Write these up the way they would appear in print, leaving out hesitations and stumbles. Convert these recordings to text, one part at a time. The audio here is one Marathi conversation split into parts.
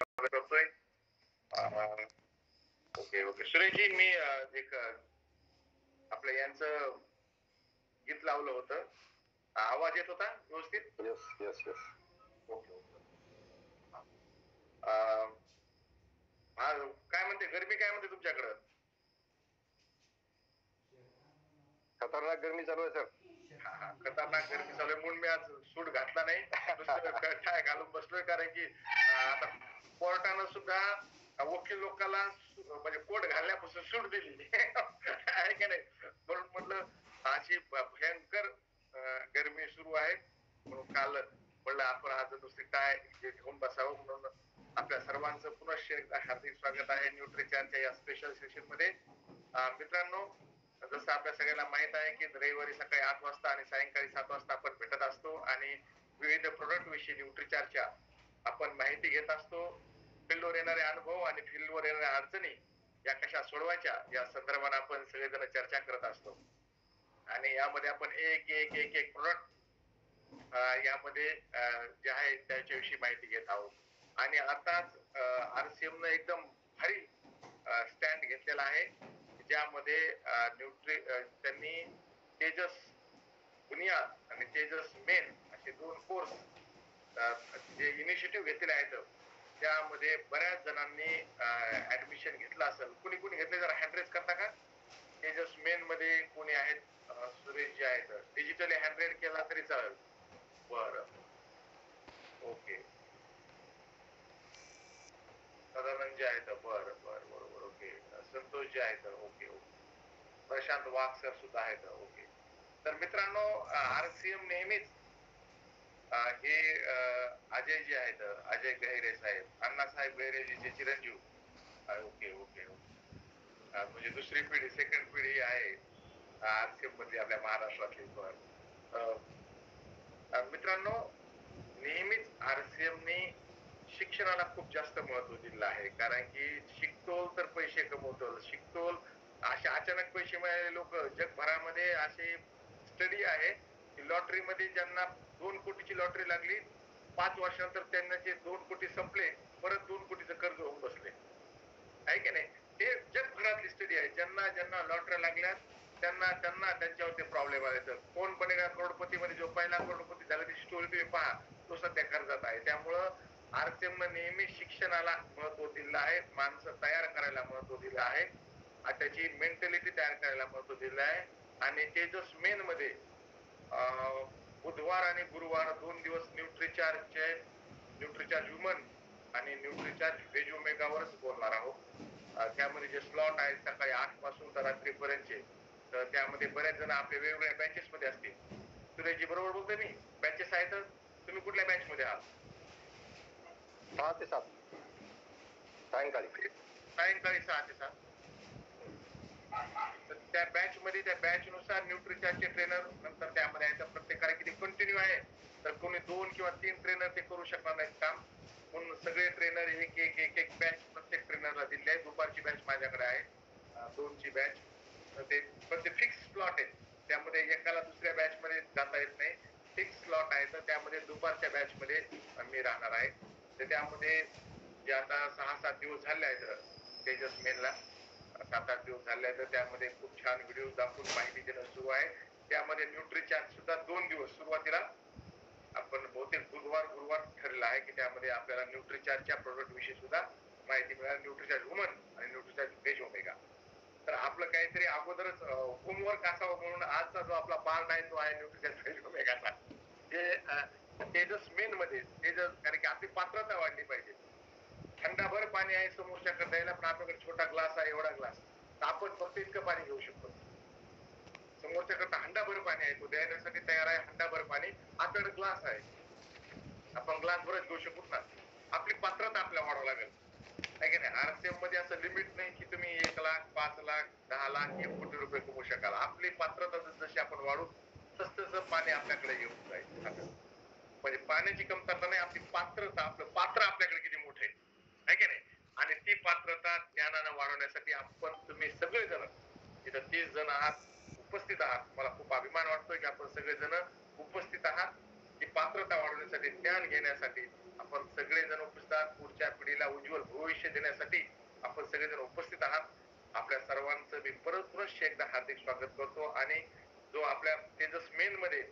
करतोय. ओके ओके सुरेशजी मी एक आपलं यांचं गीत लावलं होतं. आवाज येत होता व्यवस्थित? Yes yes yes. Okay okay. काय म्हणते गरमी काय म्हणते तुमच्याकडं? खतरनाक गरमी चालू आहे सर. खतरनाक गरमी चालू आहे म्हणून मी आज सूट घातला नाही. काय घालून बसलोय कारण की आता कोर्टानं सुद्धा वकील लोकांना म्हणजे कोट घालण्यापासून सूट दिली आहे का नाही. म्हणून म्हटलं अशी भयंकर गरमी सुरू आहे म्हणून काल म्हणलं आपण आज दुसरी काय घेऊन बसावं म्हणून आपल्या सर्वांचं पुनश्च एकदा हार्दिक स्वागत आहे न्यूट्रीचारच्या या स्पेशल सेशन मध्ये. मित्रांनो जसं आपल्या सगळ्यांना माहित आहे की रविवारी सकाळी 8 वाजता आणि सायंकाळी 7 वाजता आपण भेटत असतो आणि विविध प्रोडक्ट विषयी न्यूट्रीचारच्या आपण माहिती घेत असतो. फील्डवर येणारे अनुभव आणि फील्डवर येणाऱ्या अडचणी या कशा सोडवायच्या या संदर्भात आपण सगळेजण चर्चा करत असतो आणि यामध्ये आपण एक एक एक एक प्रोडक्ट यामध्ये जे आहे त्याच्याविषयी माहिती घेत आहोत. आणि आताच RCM न एकदम भारी स्टँड घेतलेला आहे ज्यामध्ये त्यांनी तेजस बुनियाद आणि तेजस मेन असे 2 कोर्स जे इनिशिएटिव्ह घेतलेले आहेत त्यामध्ये बऱ्याच जणांनी ऍडमिशन घेतलं असेल. कुणी कुणी घेतले जरा हँडरेज करता का? तेजस मेन मध्ये कोणी आहेत? सुरेश जे आहेत डिजिटली हँडरेड केला तरी चालेल. बरं ओके सदानंद जे आहेत बरं बरं बरोबर ओके. संतोष जे आहेत ओके ओके. प्रशांत वाघ सर सुद्धा आहेत ओके. तर मित्रांनो RCM नेहमीच हे अजय जे आहेत अजय गहिरे साहेब अण्णासाहेब गहिरेजीचे चिरंजीव ओके ओके ओके म्हणजे दुसरी पिढी सेकंड पिढी आहे RCM मधली आपल्या महाराष्ट्रातली. मित्रांनो नेहमीच RCM ने शिक्षणाला खूप जास्त महत्व दिलं आहे कारण की शिकतोल तर पैसे कमवतोल. शिकतोल असे अचानक पैसे मिळालेले लोक जगभरामध्ये असे स्टडी आहे की लॉटरी मध्ये ज्यांना 2 कोटीची लॉटरी लागली 5 वर्षानंतर त्यांना जे 2 कोटी संपले परत 2 कोटीचं कर्ज होऊन बसले आहे की नाही. हे जगभरातली स्टडी आहे. ज्यांना ज्यांना लॉटरी लागल्यात त्यांना त्यांना त्यांच्यावरती प्रॉब्लेम आले. तर कोण बनेगा करोडपती मध्ये जो पहिला करोडपती झाला ती स्टोरी तुम्ही पहा तो सध्या कर्जात आहे. त्यामुळं RCM नेहमी शिक्षणाला महत्व दिलं आहे. माणसं तयार करायला महत्व दिलं आहे. त्याची मेंटॅलिटी तयार करायला महत्व दिलं आहे. आणि तेजस मेन मध्ये बुधवार आणि गुरुवार 2 दिवस न्यूट्रीचार्जचे न्यूट्रीचार्ज ह्युमन आणि न्यूट्रीचार्ज व्हेज ओमेगावरच बोलणार आहोत. त्यामध्ये जे स्लॉट आहेत सकाळी 8 पासून तर रात्रीपर्यंतचे तर त्यामध्ये बरेच जण आपल्या वेगवेगळ्या बॅचेस मध्ये असतील. सुरेशजी बरोबर बोलतोय मी? बॅचेस आहेत. तुम्ही कुठल्या बॅच मध्ये आहात? 6 ते 7 सायंकाळी 6 ते 7. तर त्या बॅच मध्ये त्या बॅच नुसार न्यूट्रीचार्जचे ट्रेनर नंतर त्यामध्ये आहे. तर प्रत्येकाला किती कंटिन्यू आहे तर कोणी 2 किंवा 3 ट्रेनर ते करू शकणार नाहीत काम म्हणून सगळे ट्रेनर एक एक एक एक बॅच प्रत्येक ट्रेनरला दिली आहे. दुपारची बॅच माझ्याकडे आहे 2ची बॅच. ते पण ते फिक्स स्लॉट आहेत त्यामध्ये एकाला दुसऱ्या बॅच मध्ये जाता येत नाही. फिक्स स्लॉट आहे तर त्यामध्ये दुपारच्या बॅच मध्ये मी राहणार आहे. तर त्यामध्ये जे आता 6-7 दिवस झाले आहेत तेजस मेनला 7-8 दिवस झाले तर त्यामध्ये खूप छान व्हिडिओ दाखवून माहिती देणं सुरू आहे. त्यामध्ये न्यूट्रीचार्ज सुद्धा 2 दिवस सुरुवातीला आपण बहुतेक बुधवार गुरुवार ठरलेला आहे की त्यामध्ये आपल्याला न्यूट्रीचार्जच्या प्रोडक्ट विषयी सुद्धा माहिती मिळाली. न्यूट्रीचार्ज ह्युमन आणि न्यूट्रीचार्ज व्हेज ओमेगा. तर आपलं काहीतरी अगोदरच होमवर्क असावं म्हणून आजचा जो आपला पार्ट आहे तो आहे न्यूट्रीचार्ज व्हेज ओमेगाचा. जे तेजस मेन मध्ये तेजस कारण की आपली पात्रता वाढली पाहिजे. थंडाभर पाणी आहे समोरच्याकडे द्यायला पण आपल्याकडे छोटा ग्लास आहे एवढा ग्लास तर आपण फक्त इतकं पाणी घेऊ शकतो. समोरच्याकडे हंडाभर पाणी आहे तो देण्यासाठी तयार आहे. हंडाभर पाणी आपल्याकडे ग्लास आहे आपण ग्लास भरच घेऊ शकतो ना. आपली पात्रता आपल्याला वाढवावं लागेल आहे की नाही. RCM मध्ये असं लिमिट नाही की तुम्ही 1 लाख 5 लाख 10 लाख 1 कोटी रुपये कमवू शकाल. आपली पात्रता जशी आपण वाढू तसं पाणी आपल्याकडे येऊन जाईल. म्हणजे पाण्याची कमतरता नाही आपली पात्रता आपलं पात्र आपल्याकडे किती मोठे आहे की नाही. आणि ती पात्रता ज्ञानानं वाढवण्यासाठी आपण तुम्ही सगळेजण इथं 30 जण आहात उपस्थित आहात. मला खूप अभिमान वाटतोय की आपण सगळेजण उपस्थित आहात. ती पात्रता वाढवण्यासाठी ज्ञान घेण्यासाठी आपण सगळेजण उपस्थित आहात. पुढच्या पिढीला उज्ज्वल भविष्य देण्यासाठी आपण सगळेजण उपस्थित आहात. आपल्या सर्वांचं मी परत एकदा हार्दिक स्वागत करतो. आणि जो आपल्या तेजस मेन मध्ये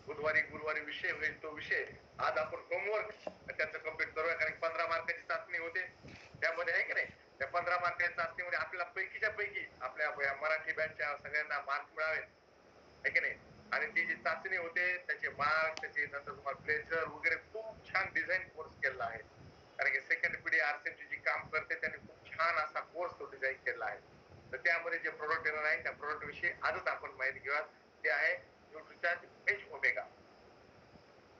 बुधवारी गुरुवारी विषय होईल तो विषय आज आपण होमवर्क त्याचं कम्प्लीट करूया. कारण 15 मार्काची चाचणी होते त्यामध्ये, आहे की नाही. त्या 15 मार्काच्या चाचणीमध्ये आपल्याला पैकीच्या पैकी आपल्या मराठी बॅचच्या सगळ्यांना मार्क मिळावे, आहे की नाही. आणि ती जी चाचणी होते त्याचे मार्क, त्याचे नंतर तुम्हाला प्लेजर वगैरे खूप छान डिझाईन कोर्स केलेला आहे. कारण की सेकंड पिढी आरसीएमची जी काम करते त्यांनी खूप छान असा कोर्स तो डिझाईन केलेला आहे. तर त्यामध्ये जे प्रोडक्ट येणार आहे त्या प्रोडक्ट विषयी आजच आपण माहिती घेऊया. ते आहे न्यूट्रिचार्ज एच ओमेगा.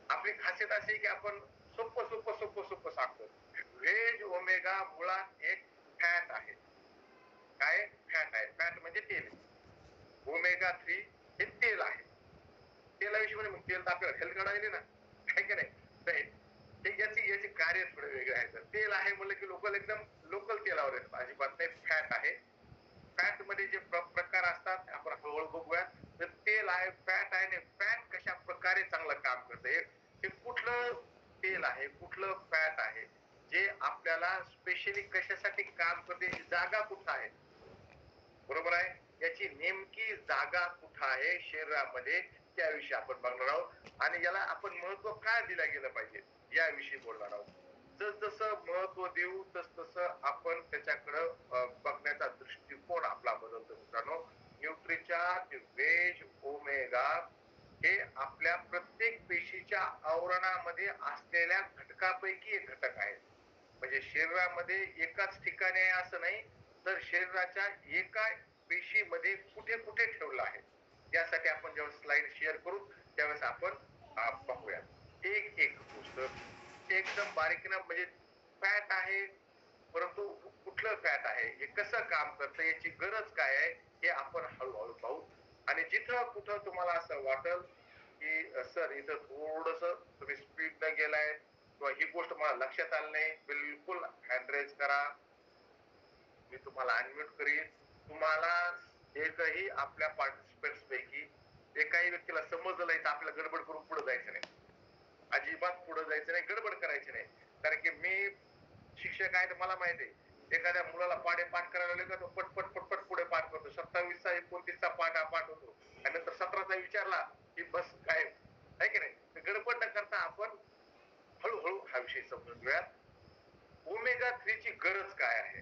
आपली खासियत अशी की आपण सोपं सोपं सोपं सोपं सांगतो. व्हेज ओमेगा मुळात एक फॅट आहे. काय फॅट आहे? फॅट म्हणजे तेल. ओमेगा 3 हे तेल आहे. तेलाविषयी म्हणजे मग तेल तर आपल्याला हेल्थ काढायला ना, आहे की नाही. याची कार्य थोडे वेगळे आहे. तर तेल आहे म्हणलं की लोकल एकदम लोकल तेलावर येतात, अजिबात नाही. फॅट आहे. फॅट मध्ये जे प्रकार असतात आपण हळूहळू बघूया. तर तेल आहे, फॅट आहे. आणि फॅट कशा प्रकारे चांगलं काम करतं, हे कुठलं तेल आहे, कुठलं फॅट आहे, जे आपल्याला स्पेशली कशासाठी काम करते, जागा कुठं आहे, बरोबर आहे. याची नेमकी जागा कुठं आहे शरीरामध्ये, त्याविषयी आपण बघणार आहोत. आणि याला आपण महत्व काय दिलं गेलं पाहिजे याविषयी बोलणार आहोत. जसं महत्व देऊ तसं आपण त्याच्याकडं बघण्याचा दृष्टिकोन आपला बदलतो. मित्रांनो, न्यूट्रिचार्ज व्हेज ओमेगा हे आपल्या प्रत्येक पेशीच्या आवरणामध्ये असलेल्या घटकापैकी एक घटक आहे. म्हणजे शरीरामध्ये एकाच ठिकाणी आहे असं नाही, तर शरीराच्या एका पेशीमध्ये कुठे कुठे ठेवलं आहे. यासाठी आपण जेव्हा स्लाइड शेअर करू त्यावेळेस आपण पाहूया एक एक गोष्ट एकदम बारीकीनं. म्हणजे फॅट आहे, परंतु कुठलं फॅट आहे, हे कसं काम करतं, याची गरज काय आहे, हे आपण हळूहळू पाहू. आणि जिथं कुठं तुम्हाला असं वाटल की सर इथं थोडस तुम्ही स्पीड न गेलाय किंवा ही गोष्ट मला लक्षात आली नाही, बिलकुल हँड रेज करा, मी तुम्हाला अनम्यूट करीन. तुम्हाला एकही आपल्या पार्टिसिपेंट्स पैकी एकाही व्यक्तीला समजलं नाही तर आपल्याला गडबड करून पुढे जायचं नाही. अजिबात पुढे जायचं नाही, गडबड करायची नाही. कारण की मी शिक्षक आहे तर मला माहिती आहे, एखाद्या मुलाला पाढे पाठ करायला लागले का तो पटपट पटपट पुढे पाठ करतो. 27चा 29चा पाठ होतो आणि नंतर 17चा विचारला की बस काय, आहे की नाही. गडबड न करता आपण हळूहळू हा विषय समजून घेऊया. ओमेगा 3 ची गरज काय आहे.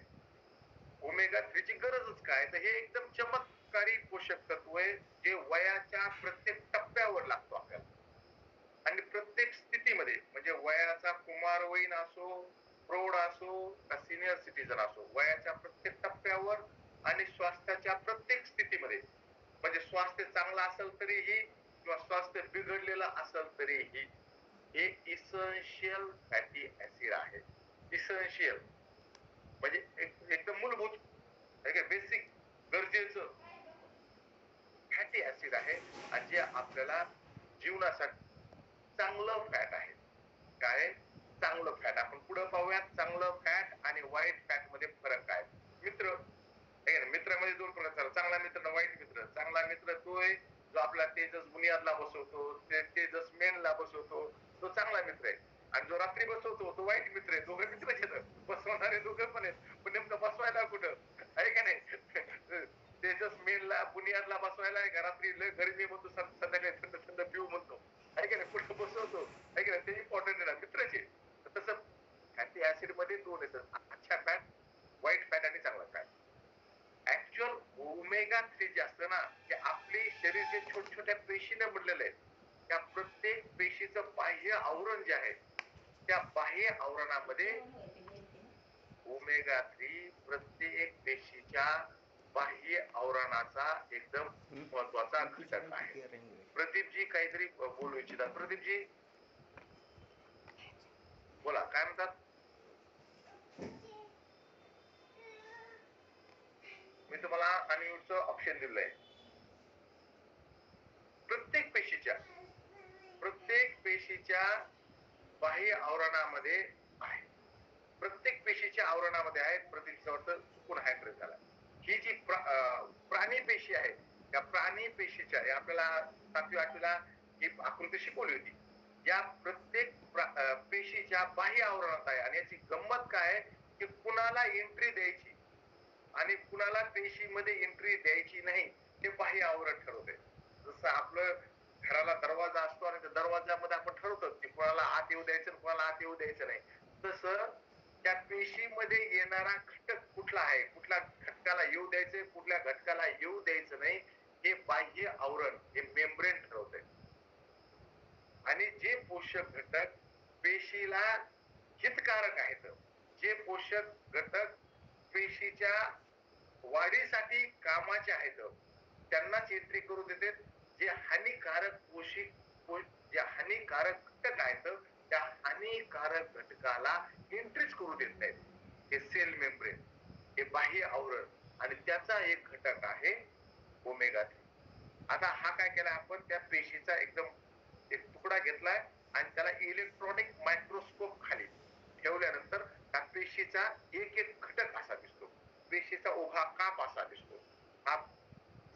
ओमेगा 3 ची गरजच काय, तर हे एकदम चमत्कारी पोषक तत्व आहे, जे वयाच्या प्रत्येक टप्प्यावर लागतो आपल्याला. आणि प्रत्येक स्थितीमध्ये, म्हणजे वयाचा कुमारवयीन असो, प्रौढ असो का सिनियर सिटीजन असो, वयाच्या प्रत्येक टप्प्यावर आणि स्वास्थ्याच्या प्रत्येक स्थितीमध्ये, म्हणजे स्वास्थ्य चांगलं असेल तरीही किंवा स्वास्थ्य बिघडलेलं असेल तरीही हे इसेन्शियल फॅटी ऍसिड आहे. इसेन्शियल म्हणजे एकदम मूलभूत, बेसिक गरजेचं फॅटी ऍसिड आहे. आणि जे आपल्याला जीवनासाठी चांगलं फॅट आहे. काय चांगलं फॅट, आपण पुढे पाहूयात. चांगलं फॅट आणि वाईट फॅट मध्ये फरक काय. मित्र, मित्रामध्ये दोन प्रकार. चांगला मित्र आणि वाईट मित्र. चांगला मित्र तो आहे जो आपला तेजस बुनियादला बसवतो, तेजस मेनला बसवतो, तो चांगला मित्र आहे. आणि जो रात्री बसवतो तो वाईट मित्र आहे. दोघं मित्रच आहेत, बसवणारे दोघं पण आहेत, पण नेमकं बसवायला कुठं, आहे का नाही. तेजस मेनला बुनियादला बसवायला आहे का, रात्री गरमी म्हणतो, संध्याकाळी थंड थंड पिऊ म्हणतो, आहे का नाही, कुठं बसवतो, आहे का नाही. ते इम्पॉर्टंट आहे ना, मित्रच आहे. तसं फॅटी ऍसिड मध्ये दोन येतात, अच्छा फॅट, वाईट फॅट आणि चांगला फॅट. ऍक्च्युअल ओमेगा 3 जे असतं ना, ते आपली शरीर जे छोट्या छोट्या पेशीने बनलेलं आहे, त्या प्रत्येक पेशीचं बाह्य आवरण जे आहे, त्या बाह्य आवरणामध्ये ओमेगा 3 प्रत्येक पेशीच्या बाह्य आवरणाचा एकदम महत्वाचा घटक आहे. प्रदीपजी काहीतरी बोलू इच्छितात. प्रदीपजी बोला, काय म्हणतात. मी तुम्हाला अनम्यूटचं ऑप्शन दिलंय. प्रत्येक पेशीच्या बाह्य आवरणामध्ये आहे. प्रत्येक पेशीच्या आवरणामध्ये आहे. प्रदीपचा चुकून हँड झाला. ही जी प्राणी पेशी आहे, त्या प्राणी पेशीच्या आपल्याला 7वी 8वीला ही आकृती शिकवली होती. या प्रत्येक पेशीच्या बाह्य आवरणात आहे. आणि याची गंमत काय आहे की कुणाला एंट्री द्यायची आणि कुणाला पेशीमध्ये एंट्री द्यायची नाही हे बाह्य आवरण ठरवते. जसं आपलं घराला दरवाजा असतो आणि त्या दरवाजामध्ये आपण ठरवतो की कुणाला आत येऊ द्यायचं कुणाला आत येऊ द्यायचं नाही. तसं त्या पेशीमध्ये येणारा घटक कुठला आहे, कुठल्या घटकाला येऊ द्यायचं, कुठल्या घटकाला येऊ द्यायचं नाही, हे बाह्य आवरण, हे मेम्ब्रेन ठरवते. आणि जे पोषक घटक पेशीला हितकारक आहेत, जे पोषक घटक पेशीच्या वाढीसाठी कामाचे आहेत, त्यांनाच एंट्री करू देते. जे हानिकारक जे हानिकारक घटक आहेत त्या हानिकारक घटकाला एंट्रीच करू देत नाहीत. हे सेल मेम्ब्रेन, हे बाह्य आवरण, आणि त्याचा एक घटक आहे ओमेगा 3. आता हा काय केला आपण, त्या पेशीचा एकदम एक तुकडा घेतलाय आणि त्याला इलेक्ट्रॉनिक मायक्रोस्कोप खाली ठेवल्यानंतर त्या पेशीचा एक एक घटक असा दिसतो, पेशीचा उभा काप असा दिसतो. हा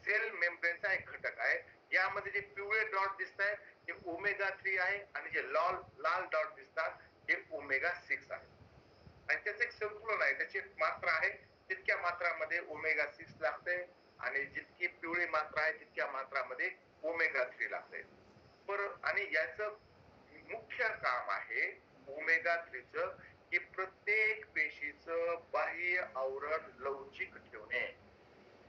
सेल मेम्ब्रेनचा एक घटक आहे. यामध्ये जे पिवळे डॉट दिसत आहेत हे ओमेगा 3 आहे आणि जे लाल डॉट दिसतात हे ओमेगा 6 आहे. आणि त्याचं एक संतुलन आहे, त्याची एक मात्रा आहे, तितक्या मात्रामध्ये ओमेगा 6 लागते आणि जितकी पिवळी मात्रा आहे तितक्या मात्रामध्ये ओमेगा 3 लागते. आणि याचं मुख्य काम आहे ओमेगा 3 च की प्रत्येक पेशीचं बाह्य आवरण लवचिक ठेवणे,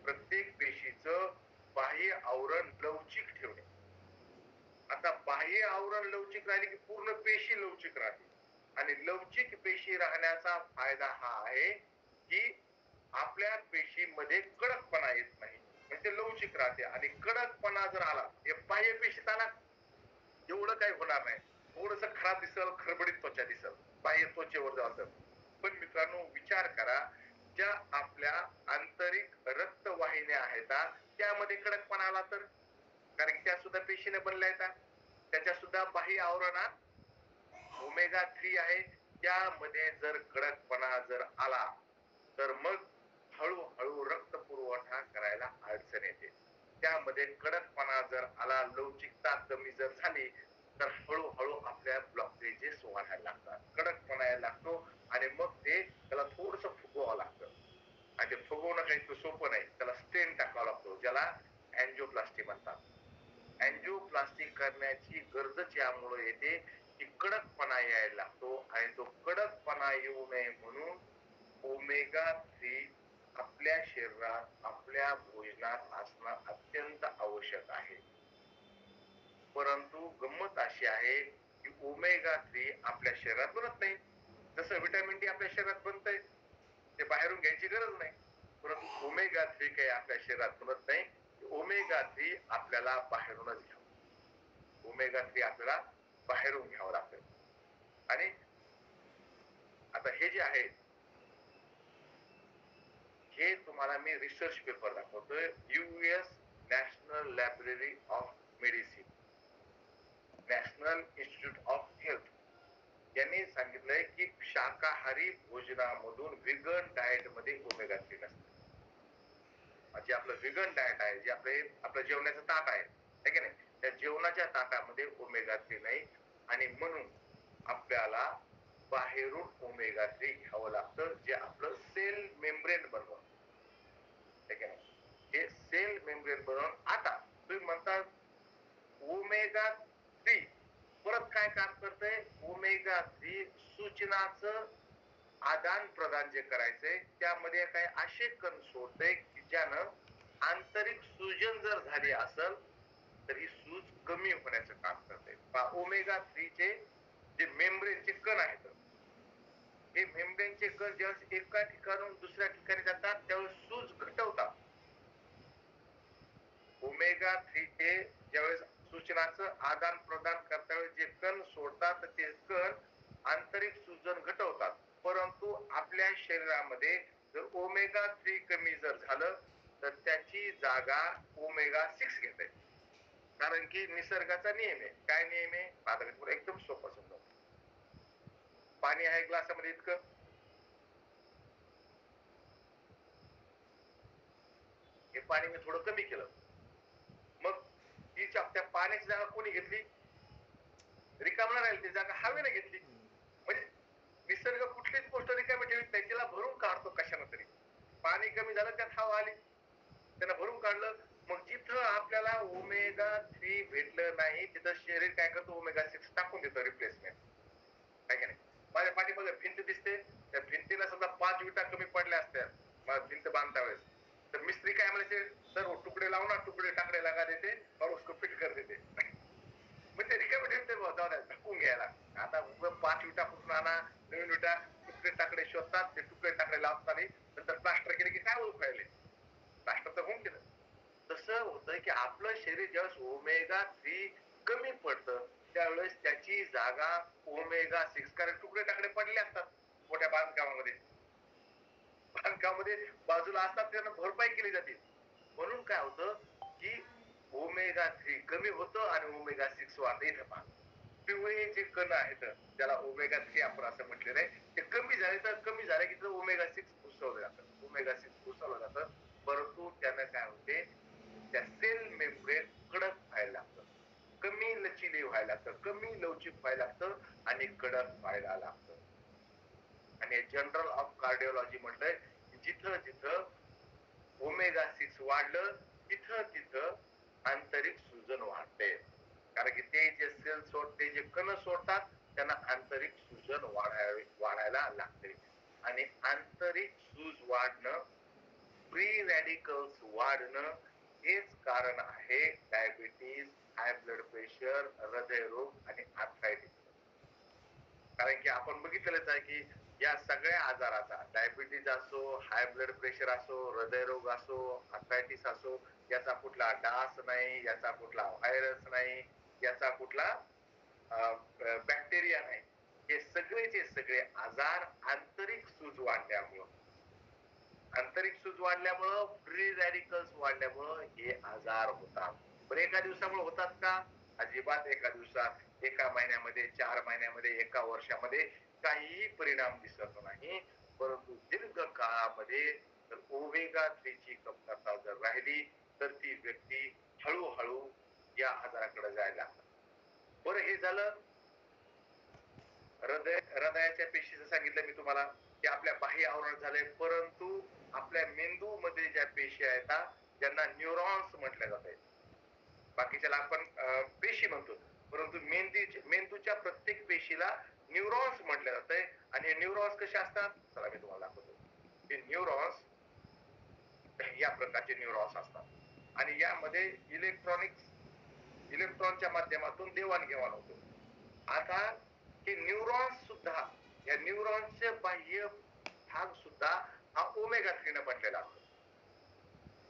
प्रत्येक पेशीचं बाह्य आवरण लवचिक ठेवणे. आता बाह्य आवरण लवचिक राहिले की पूर्ण पेशी लवचिक राहते. आणि लवचिक पेशी राहण्याचा फायदा हा आहे की आपल्या पेशीमध्ये कडकपणा येत नाही, म्हणजे लवचिक राहते. आणि कडकपणा जर आला, हे बाह्य पेशीत आला, एवढं काही होणार नाही, थोडस खराब दिसल, खरबडीत त्वचा दिसल बाह्य त्वचेवर जातं. पण मित्रांनो विचार करा, ज्या आपल्या आंतरिक रक्तवाहिन्या आहेत त्यामध्ये कडकपणा आला तर, कारण की त्या सुद्धा पेशीने बनल्या आहेत, त्याच्या सुद्धा बाह्य आवरणात ओमेगा 3 आहे. त्यामध्ये जर कडकपणा जर आला तर मग हळूहळू रक्त पुरवठा करायला अडचण येते. त्यामध्ये कडकपणा जर आला, लवचिकता कमी जर झाली तर हळूहळू आपल्या ब्लॉकेजेस वाढायला लागतात, कडकपणा यायला लागतो आणि मग त्याला थोडस फुगवावं लागतं. आणि ते फुगवणं काही सोपं नाही, त्याला स्टेन टाकावा लागतो, ज्याला अँजिओप्लास्टी म्हणतात. अँजिओप्लास्टी करण्याची गरजच यामुळे येते की कडकपणा यायला लागतो आणि तो कडकपणा येऊ नये म्हणून ओमेगा 3 आपल्या शरीरात, आपल्या भोजनात असणं अत्यंत आवश्यक आहे. परंतु गंमत अशी आहे की ओमेगा 3 आपल्या शरीरात बनत नाही. जसं व्हिटॅमिन डी आपल्या शरीरात बनतंय, ते बाहेरून घ्यायची गरज नाही. परंतु ओमेगा 3 काही आपल्या शरीरात बनत नाही. ओमेगा 3 आपल्याला बाहेरूनच घ्यावं, ओमेगा 3 आपल्याला बाहेरून घ्यावं लागतं. आणि आता हे जे आहे हे तुम्हाला मी रिसर्च पेपर दाखवतोय, US national library of medicine, national institute of health यांनी सांगितलंय की शाकाहारी भोजनामधून व्हेगन डाएट मध्ये ओमेगा 3 नसते. जे आपलं व्हेगन डाएट आहे, जे आपलं जेवणाचं ताट आहे की नाही, त्या जेवणाच्या ताटामध्ये ओमेगा 3 नाही. आणि म्हणून आपल्याला बाहेरून ओमेगा 3 घ्यावं लागतं, जे आपलं सेल मेम्ब्रेन बनवतं. हे सेल मेम्ब्रेन बनवून. आता तुम्ही म्हणता ओमेगा 3 परत काय काम करतंय, ओमेगा 3 सूचनाचं आदान प्रदान जे करायचंय त्यामध्ये काही असे कण सोडते की ज्यानं आंतरिक सूजन जर झाली असेल तर ही सूज कमी होण्याचं काम करते. ओमेगा 3 चे जे मेम्ब्रेनचे कण आहेत, हे मेम्ब्रेनचे कण ज्यावेळेस एका ठिकाणून दुसऱ्या ठिकाणी जातात त्यावेळेस सूज घटवतात. ओमेगा 3 चे ज्यावेळेस सूचनाचं आदान प्रदान करता वेळेस जे कण सोडतात ते कण आंतरिक सूजन घटवतात. परंतु आपल्या शरीरामध्ये जर ओमेगा 3 कमी जर झालं तर त्याची जागा ओमेगा 6 घेते. कारण की निसर्गाचा नियम आहे. काय नियम आहे, आता एकदम सोपं समजा, पाणी आहे ग्लासामध्ये इतकं, हे पाणी मी थोडं कमी केलं, मग त्या पाण्याची जागा कोणी घेतली, रिकाम नाही राहील, ती जागा हवेने घेतली. म्हणजे निसर्ग कुठलीच गोष्ट रिकामी ठेवीत नाही, तिला भरून काढतो कशानं तरी. पाणी कमी झालं त्यात हवा आली, त्यानं भरून काढलं. मग जिथं आपल्याला ओमेगा 3 भेटलं नाही तिथं शरीर काय करतो, ओमेगा 6 टाकून देतं रिप्लेसमेंट. आहे की नाही? माझ्या पाठीमागे भिंत दिसते, त्या भिंतीला समजा 5 विटा कमी पडल्या असत्या मला भिंत बांधता वेळेस, तर मिस्त्री काय म्हणायचे, सर वो तुकडे लावू ना, तुकडे टाकडे लगा देते और उसको फिट कर देते. मग ते रिकामी ठेवते जाऊ द्या ढकून घ्यायला. आता उगं 5 विटा कुठून आणा, नवीन विटा, तुकडे टाकडे शोधतात, ते तुकडे टाकडे लावतात आणि नंतर प्लास्टर केले की काय ओळख राहिले, प्लास्टर तर होऊन गेलं. तसं होतं की आपलं शरीर ज्यावेळेस ओमेगा 3 कमी पडतं त्यावेळेस त्याची जागा ओमेगा 6, कारण तुकडे टाकडे पडले असतात मोठ्या बांधकामामध्ये, बांधकामामध्ये बाजूला असतात, त्यांना भरपाई केली जाते. म्हणून काय होतं की ओमेगा 3 कमी होतं आणि ओमेगा 6 वाढतं. इथं पहा, पिवळे जे कण आहेत त्याला ओमेगा 3 आपण असं म्हटलेलं आहे, ते कमी झाले तर कमी झाले की ओमेगा 6 घुसवलं जातं, ओमेगा 6 घुसवलं जातं. परंतु त्यानं काय होते, त्या सेल मेम्ब्रेन कडक व्हायला लागतं, कमी लचिले व्हायला लागतं, कमी लवचिक व्हायला लागतं आणि कडक व्हायला लागतं. आणि जनरल ऑफ कार्डिओलॉजी म्हटलंय जिथं जिथं ओमेगा 6 वाढलं तिथं तिथं आंतरिक सूजन वाढते, कारण की ते जे सेल सोडते, जे कण सोडतात त्यांना आंतरिक सूजन वाढायला लागते. आणि आंतरिक सूज वाढणं, फ्री रॅडिकल्स वाढणं हेच कारण आहे डायबिटीज, हाय ब्लड प्रेशर, हृदयरोग आणि आर्थरायटिस. कारण की आपण बघितलेलंच आहे की या सगळ्या आजाराचा, डायबिटीज असो, हाय ब्लड प्रेशर असो, हृदयरोग असो, आर्थरायटिस असो, याचा कुठला डास नाही, याचा कुठला व्हायरस नाही, याचा कुठला बॅक्टेरिया नाही. हे सगळेचे सगळे आजार आंतरिक सूज वाढल्यामुळं, आंतरिक सूज वाढल्यामुळं, फ्री रॅडिकल्स वाढल्यामुळं हे आजार होतात. पण एका दिवसामुळे होतात का? अजिबात एका दिवसात, एका महिन्यामध्ये, 4 महिन्यामध्ये, एका वर्षामध्ये काहीही परिणाम दिसत नाही. परंतु दीर्घ काळामध्ये जर ओमेगा 3 ची कमतरता जर राहिली तर ती व्यक्ती हळूहळू या आजाराकडे जायला लागतात. बरं, हे झालं हृदयाच्या पेशीचं सांगितलं मी तुम्हाला की आपल्या बाह्य आवरण झाले. परंतु आपल्या मेंदू मध्ये ज्या पेशी आहेत ज्यांना न्यूरॉन्स म्हटल्या जाते, बाकीच्याला आपण पेशी म्हणतो, परंतु मेंदूच्या प्रत्येक पेशीला न्यूरॉन्स म्हटलं जातंय. आणि न्यूरॉन्स कसे असतात, चला मी तुम्हाला दाखवतो. हे न्यूरॉन्स या प्रकारचे न्यूरॉन्स असतात आणि यामध्ये इलेक्ट्रॉनच्या माध्यमातून देवाणघेवाण होतो. आता हे न्यूरॉन्स सुद्धा, या न्यूरॉन्सचे बाह्य भाग सुद्धा हा ओमेगा 3 ने बनलेला असतो.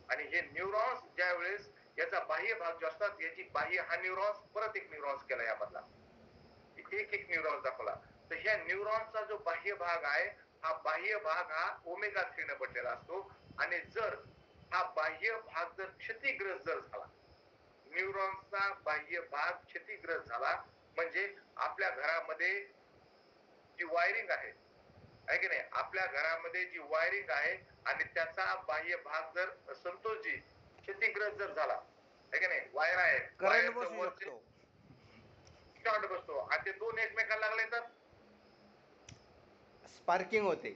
आणि हे न्यूरॉन्स ज्या वेळेस याचा बाह्य भाग जो असतात, याची बाह्य हा न्यूरॉन्स परत एक न्यूरॉन्स केला यामधला, एक एक न्यूरॉन्स दाखवला. तर ह्या न्यूरॉन्सचा जो बाह्य भाग आहे, हा बाह्य भाग हा ओमेगा 3 ने बनलेला असतो. आणि जर हा बाह्य भाग जर क्षतिग्रस्त जर झाला, न्यूरॉन्सचा बाह्य भाग क्षतिग्रस्त झाला, म्हणजे आपल्या घरामध्ये जी वायरिंग आहे की नाही, आपल्या घरामध्ये जी वायरिंग आहे आणि त्याचा बाह्य भाग जर संतोषजी क्षतिग्रस्त जर झाला, आहे की नाही, वायर आहे, करंट बसू शकतो, शॉर्ट बसतो आणि ते दोन एकमेकांना लागले तर स्पार्किंग होते,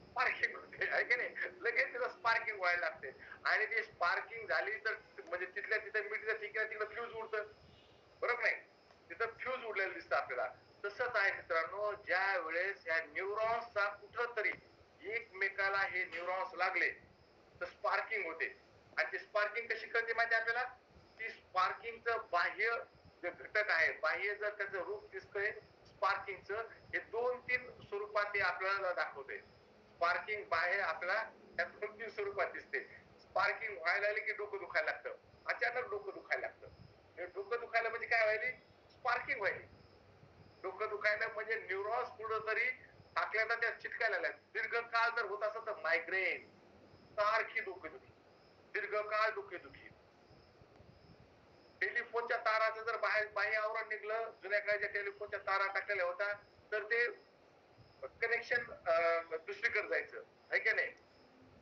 स्पार्किंग होते, आहे की नाही, लगेच तिथं स्पार्किंग व्हायला लागते. आणि ती स्पार्किंग झाली तर म्हणजे तिथल्या तिथं मीटर तिकडे फ्यूज उडतं, बरोबर नाही, तिथं फ्यूज उडलेलं दिसतं आपल्याला. तसंच आहे मित्रांनो, ज्या वेळेस या न्यूरॉन्सचा कुठं तरी एकमेकाला हे न्यूरॉन्स लागले तर स्पार्किंग होते. आणि ती स्पार्किंग कशी कळते माहिती आपल्याला, ती स्पार्किंगचं बाह्य जे घटक आहे, बाह्य जर त्याचं रूप दिसतंय स्पार्किंगचं, हे 2-3 स्वरूपात ते आपल्याला दाखवते. स्पार्किंग बाह्य आपल्याला त्या 2-3 स्वरूपात दिसते. स्पार्किंग व्हायला लागली की डोकं दुखायला लागतं, अचानक डोकं दुखायला लागतं. हे डोकं दुखायला म्हणजे काय व्हायली, स्पार्किंग व्हायली. डोकं दुखायला म्हणजे न्यूरॉन्स कुठं तरी टाकल्याचा त्या चिटकायला लागल्या. दीर्घकाळ जर होत असेल तर मायग्रेन, सारखी डोकेदुखी, दीर्घकाळ डोकेदुखी. टेलिफोनच्या ताराचं जर बाह्य आवरण निघलं, जुन्या काळच्या टेलिफोनच्या तारा टाकलेल्या होत्या, तर ते कनेक्शन दुसरीकडे जायचं, आहे की नाही.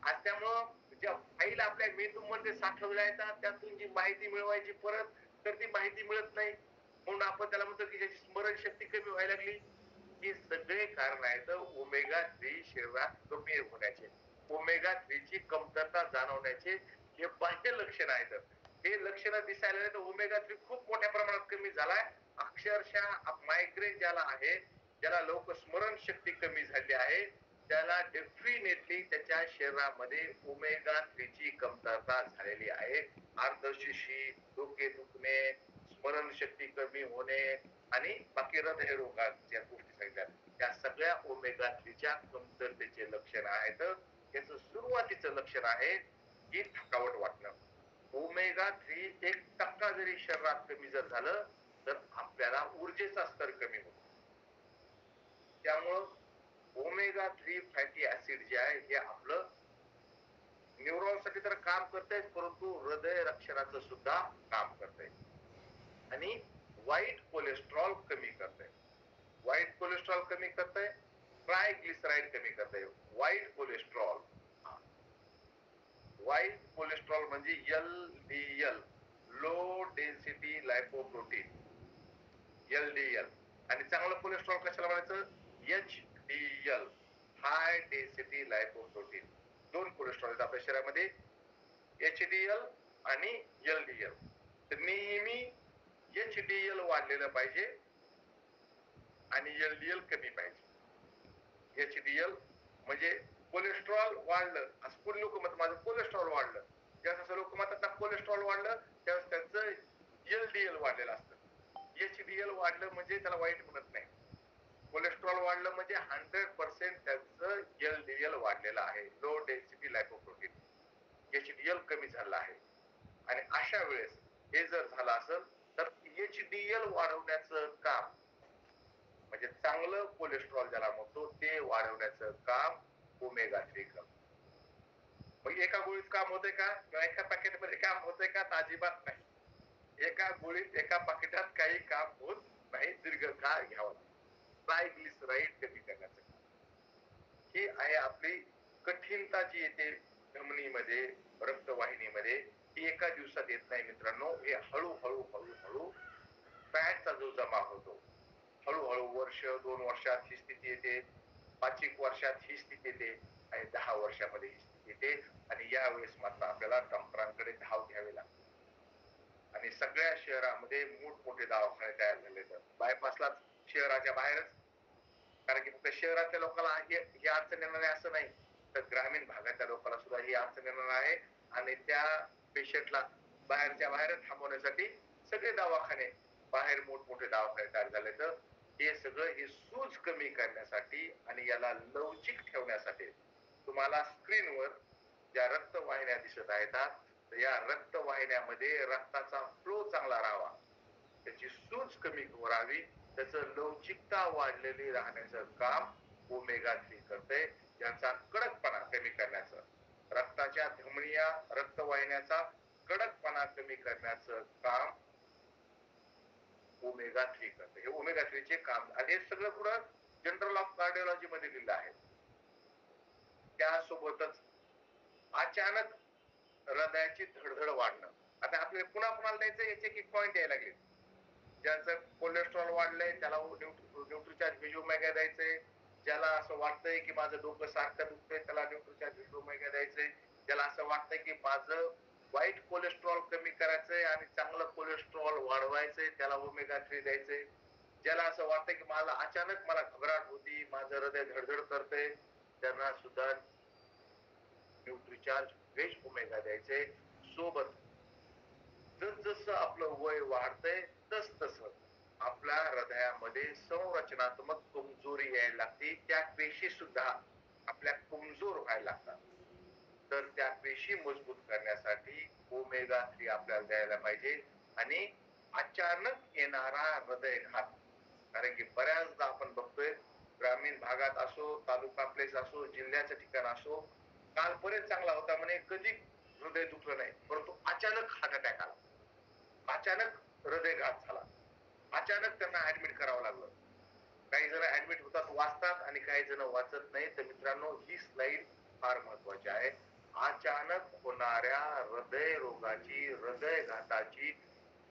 आज त्यामुळं ज्या फाईल आपल्या मेंदूमध्ये साठवल्या आहेत त्यातून जी माहिती मिळवायची परत, तर ती माहिती मिळत नाही. म्हणून आपण त्याला म्हणतो की ज्याची स्मरणशक्ती कमी व्हायला लागली. हे सगळे कारण आहेत ओमेगा 3 शरीरात कमी होण्याचे, ओमेगा 3 ची कमतरता जाणवण्याचे हे बाह्य लक्षण आहेत. हे लक्षणं दिसायला लागले तर ओमेगा 3 खूप मोठ्या प्रमाणात कमी झालाय. अक्षरशः मायग्रेन ज्याला आहे, ज्याला लोक स्मरणशक्ती कमी झाली आहे, त्याला डेफिनेटली त्याच्या शरीरामध्ये ओमेगा 3 ची कमतरता झालेली आहे. अर्धशिशी, डोके दुखणे, स्मरणशक्ती कमी होणे आणि बाकी हृदयरोगाच्या गोष्टी सांगितल्या. त्या सगळ्या ओमेगा 3 च्या कमतरतेचे लक्षण आहेत. याचं सुरुवातीचं लक्षण आहे की थकावट वाटणं. ओमेगा 3 1% जरी शरीरात कमी जर झालं तर आपल्याला ऊर्जेचा स्तर कमी होतो. त्यामुळं ओमेगा 3 फॅटी ऍसिड जे आहे हे आपलं न्यूरॉनसाठी तर काम करतंय, परंतु हृदय रक्षणाचं सुद्धा काम करतंय आणि वाईट कोलेस्ट्रॉल कमी करतंय. वाईट कोलेस्ट्रॉल कमी करतंय, ट्रायग्लिसराईड कमी करतंय. वाईट कोलेस्ट्रॉल, वाईट कोलेस्ट्रॉल म्हणजे LDL, low density lipoprotein, LDL. आणि चांगलं कोलेस्ट्रॉल कशाला म्हणायचं? HDL, high density lipoprotein. दोन कोलेस्ट्रॉल आहेत आपल्या शरीरामध्ये, HDL आणि LDL. तर नेहमी HDL वाढलेलं पाहिजे आणि LDL कमी पाहिजे. HDL म्हणजे कोलेस्ट्रॉल वाढलं, असं कोणी लोक म्हणतात माझं कोलेस्ट्रॉल वाढलं. ज्यावेळेस लोक म्हणतात ना कोलेस्ट्रॉल वाढलं त्यावेळेस त्यांचं LDL वाढलेलं असतं. HDL वाढलं म्हणजे त्याला वाईट म्हणत नाही. कोलेस्ट्रॉल वाढलं म्हणजे 100% त्यांचं LDL वाढलेलं आहे, लो डेन्सिटी लायपोप्रोटीन. HDL कमी झालं आहे. आणि अशा वेळेस हे जर झालं असेल तर HDL वाढवण्याचं काम म्हणजे चांगलं कोलेस्ट्रॉल ज्याला म्हणतो ते वाढवण्याचं काम ओमेगा 3 करतो. मग एका गोळीत काम होतंय का किंवा एका पॅकेटमध्ये काम होतंय का? तर अजिबात नाही. एका गोळीत एका पाकिटात काही काम होत नाही, दीर्घकाळ घ्यावं लागतं. ट्रायग्लिसराईड कमी करण्याचं काम. ही आहे आपली कठीणता जी येते धमनीमध्ये, रक्तवाहिनीमध्ये, ती एका दिवसात येत नाही मित्रांनो. हे हळूहळू हळूहळू फॅटचा जो जमा होतो, हळूहळू वर्ष 2 वर्षात ही स्थिती येते, 5 वर्षात ही स्थिती येते आणि 10 वर्षामध्ये ही स्थिती येते. आणि यावेळेस मात्र आपल्याला डॉक्टरांकडे धाव घ्यावी लागते. आणि सगळ्या शहरामध्ये मोठमोठे दवाखाने तयार झाले. तर बायपासला शहराच्या बाहेरच, कारण की फक्त शहरातल्या लोकांना ही अडचण येणार आहे असं नाही, तर ग्रामीण भागातल्या लोकांना सुद्धा ही अडचण येणार आहे. आणि त्या पेशंटला बाहेरच्या बाहेर थांबवण्यासाठी सगळे दवाखाने बाहेर मोठमोठे दवाखाने तयार झाले. तर हे सगळं ही सूज कमी करण्यासाठी आणि याला लवचिक ठेवण्यासाठी तुम्हाला स्क्रीनवर ज्या रक्तवाहिन्या दिसत आहेत तर या रक्तवाहिन्यामध्ये रक्ताचा फ्लो चांगला राहावा, त्याची सूज कमी राहावी, त्याचं लवचिकता वाढलेली राहण्याचं काम ओमेगा 3 करते. याचा कडकपणा कमी करण्याचं, रक्ताच्या धमनिया रक्तवाहिन्याचा कडकपणा कमी करण्याचं काम ओमेगा 3 करते. हे ओमेगा 3 चे काम. आणि हे सगळं पुढं जनरल ऑफ कार्डिओलॉजी मध्ये लिहिलं आहे. त्यासोबतच अचानक हृदयाची धडधड वाढणं. आता आपल्याला पुन्हा पुन्हा द्यायचं, याचे एक पॉइंट यायला लागले. ज्याचं कोलेस्ट्रॉल वाढलंय त्याला न्यूट्रिचार्ज व्हिज ओमेगा द्यायचंय. ज्याला असं वाटतंय की माझं डोकं सारखं दुखतंय त्याला न्यूट्रिचार्ज व्हिज ओमेगा द्यायचंय. ज्याला असं वाटतंय की माझं वाईट कोलेस्ट्रॉल कमी करायचंय आणि चांगलं कोलेस्ट्रॉल वाढवायचंय त्याला ओमेगा 3 द्यायचंय. ज्याला असं वाटतंय की मला अचानक घबराट होती, माझं हृदय धडधड करतंय, त्यांना सुद्धा न्यूट्रिचार्ज व्हेज ओमेगा द्यायचे. सोबत जसं आपलं वय वाढतंय तस आपल्या हृदयामध्ये संरचनात्मक कमजोरी यायला लागते. त्या पेशी सुद्धा आपल्या कमजोर व्हायला लागतात. तर त्या पेशी मजबूत करण्यासाठी ओमेगा 3 आपल्याला द्यायला पाहिजे. आणि अचानक येणारा हृदयघात, कारण की बऱ्याचदा आपण बघतोय ग्रामीण भागात असो, तालुका प्लेस असो, जिल्ह्याचं ठिकाण असो, कालपर्यंत चांगला होता म्हणे, कधी हृदय दुखलं नाही, परंतु अचानक हार्ट अटॅक आला, अचानक हृदयघात झाला, अचानक त्यांना ऍडमिट करावं लागलं. काही जण ऍडमिट होतात वाचतात आणि काही जण वाचत नाही. तर मित्रांनो ही स्लाइड फार महत्वाची आहे. अचानक होणाऱ्या हृदय रोगाची, हृदयघाताची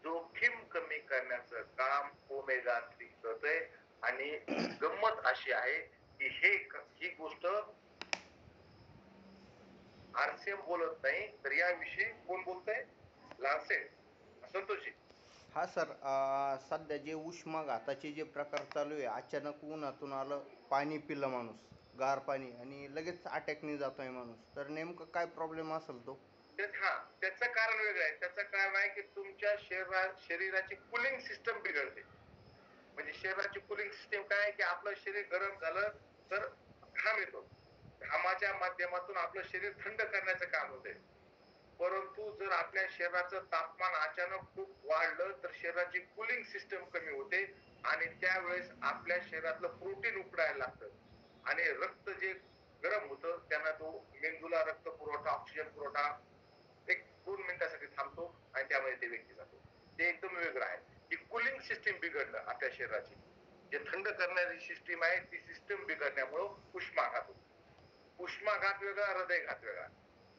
जोखीम कमी करण्याचं काम ओमेगा 3 करतंय. आणि गंमत अशी आहे की ही गोष्ट आरसीएम बोलत नाही, तर याविषयी कोण बोलतंय? लान्सेट. संतोषजी. हा सर, सध्या जे उष्माघाताचे जे प्रकार चालू आहे, अचानक उन्हातून आलं, पाणी पिलं माणूस, गार पाणी, आणि लगेच अटॅकने जातोय माणूस, तर नेमकं काय प्रॉब्लेम असेल तो? त्याचं कारण वेगळं आहे. त्याचं कारण आहे की तुमच्या शरीराची कुलिंग सिस्टम बिघडते. म्हणजे शरीराची कुलिंग सिस्टम काय आहे की आपलं शरीर गरम झालं तर घाम येतो. घामाच्या माध्यमातून आपलं शरीर थंड करण्याचं काम होते. परंतु जर आपल्या शरीराचं तापमान अचानक खूप वाढलं तर शरीराची कुलिंग सिस्टम कमी होते आणि त्यावेळेस आपल्या शरीरातलं प्रोटीन उकडायला लागतं आणि रक्त जे गरम होतं त्यांना तो मेंदूला रक्त पुरवठा, ऑक्सिजन पुरवठा 1-2 मिनिटासाठी थांबतो आणि त्यामध्ये ते व्यक्ती जातो. ते एकदम वेगळं आहे. ही कुलिंग सिस्टीम बिघडणं आपल्या शरीराची, जे थंड करणारी सिस्टीम आहे ती सिस्टीम बिघडण्यामुळं उष्माघात होतो. उष्माघात वेगळा, हृदयघात वेगळा.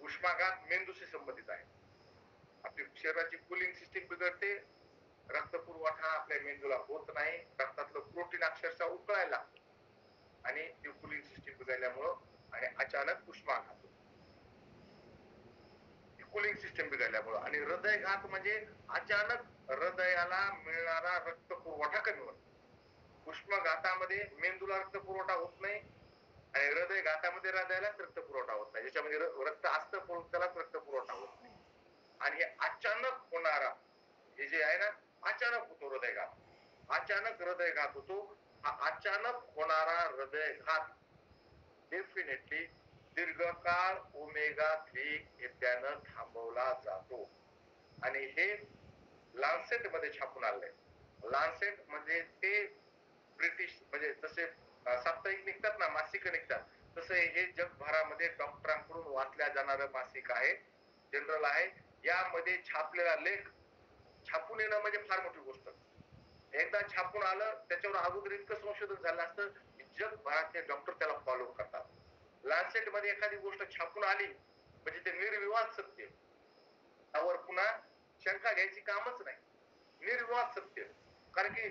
उष्माघात मेंदूशी संबंधित आहे. आपली शरीराची कुलिंग सिस्टीम बिघडते, रक्त पुरवठा आपल्या मेंदूला होत नाही, रक्तातलं प्रोटीन अक्षरशः उकळायला लागतं आणि ती कुलिंग सिस्टीम बिघडल्यामुळं आणि अचानक उष्माघात होतो. कुलिंग सिस्टम बिघडल्यामुळं. आणि हृदयघात म्हणजे अचानक हृदयाला मिळणारा रक्त पुरवठा कमी होतो. उष्माघातामध्ये मेंदूला रक्त पुरवठा होत नाही आणि हृदयघातामध्ये हृदयालाच रक्त पुरवठा होत नाही. ज्याच्यामध्ये रक्त असतं पण त्यालाच रक्त पुरवठा होत नाही. आणि हे अचानक होणारा, हे जे आहे ना, अचानक होतो हृदयघात. अचानक हृदयघात होतो. हा अचानक होणारा हृदयघात डेफिनेटली दीर्घकाळ ओमेगा 3 घेतल्यानं थांबवला जातो. आणि हे लान्सेट मध्ये छापून आलंय. लान्सेट म्हणजे ते ब्रिटिश, म्हणजे जसे साप्ताहिक निघतात ना, मासिक निघतात, तसं हे जगभरामध्ये डॉक्टरांकडून वाचल्या जाणारं मासिक आहे, जनरल आहे. यामध्ये छापलेला लेख छापून येणं म्हणजे फार मोठी गोष्ट. एकदा छापून आलं, त्याच्यावर अगोदर इतकं संशोधन झालं असतं की जगभरातले डॉक्टर त्याला फॉलो करतात. लान्सेट मध्ये एखादी गोष्ट छापून आली म्हणजे ते निर्विवाद सत्य, त्यावर पुन्हा शंका घ्यायची कामच नाही. निर्विवाद सत्य. कारण की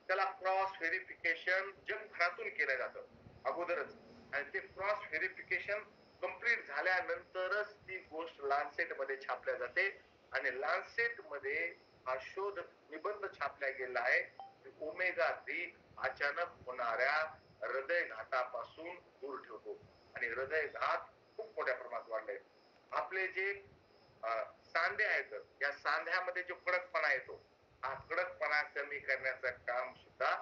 त्याला क्रॉस व्हेरिफिकेशन जगभरातून केलं जातं अगोदरच, आणि ते क्रॉस व्हेरिफिकेशन कंप्लीट झाल्यानंतरच ती गोष्ट लान्सेट मध्ये छापल्या जाते. आणि लान्सेट मध्ये हा शोध निबंध छापला गेला आहे की ओमेगा 3 अचानक होणाऱ्या हृदयघातापासून दूर ठेवतो. आणि हृदयघात खूप मोठ्या प्रमाणात वाढले. आपले जे सांधे आहेत, या सांध्यामध्ये जो कडकपणा येतो, हा कडकपणा कमी करण्याचं काम सुद्धा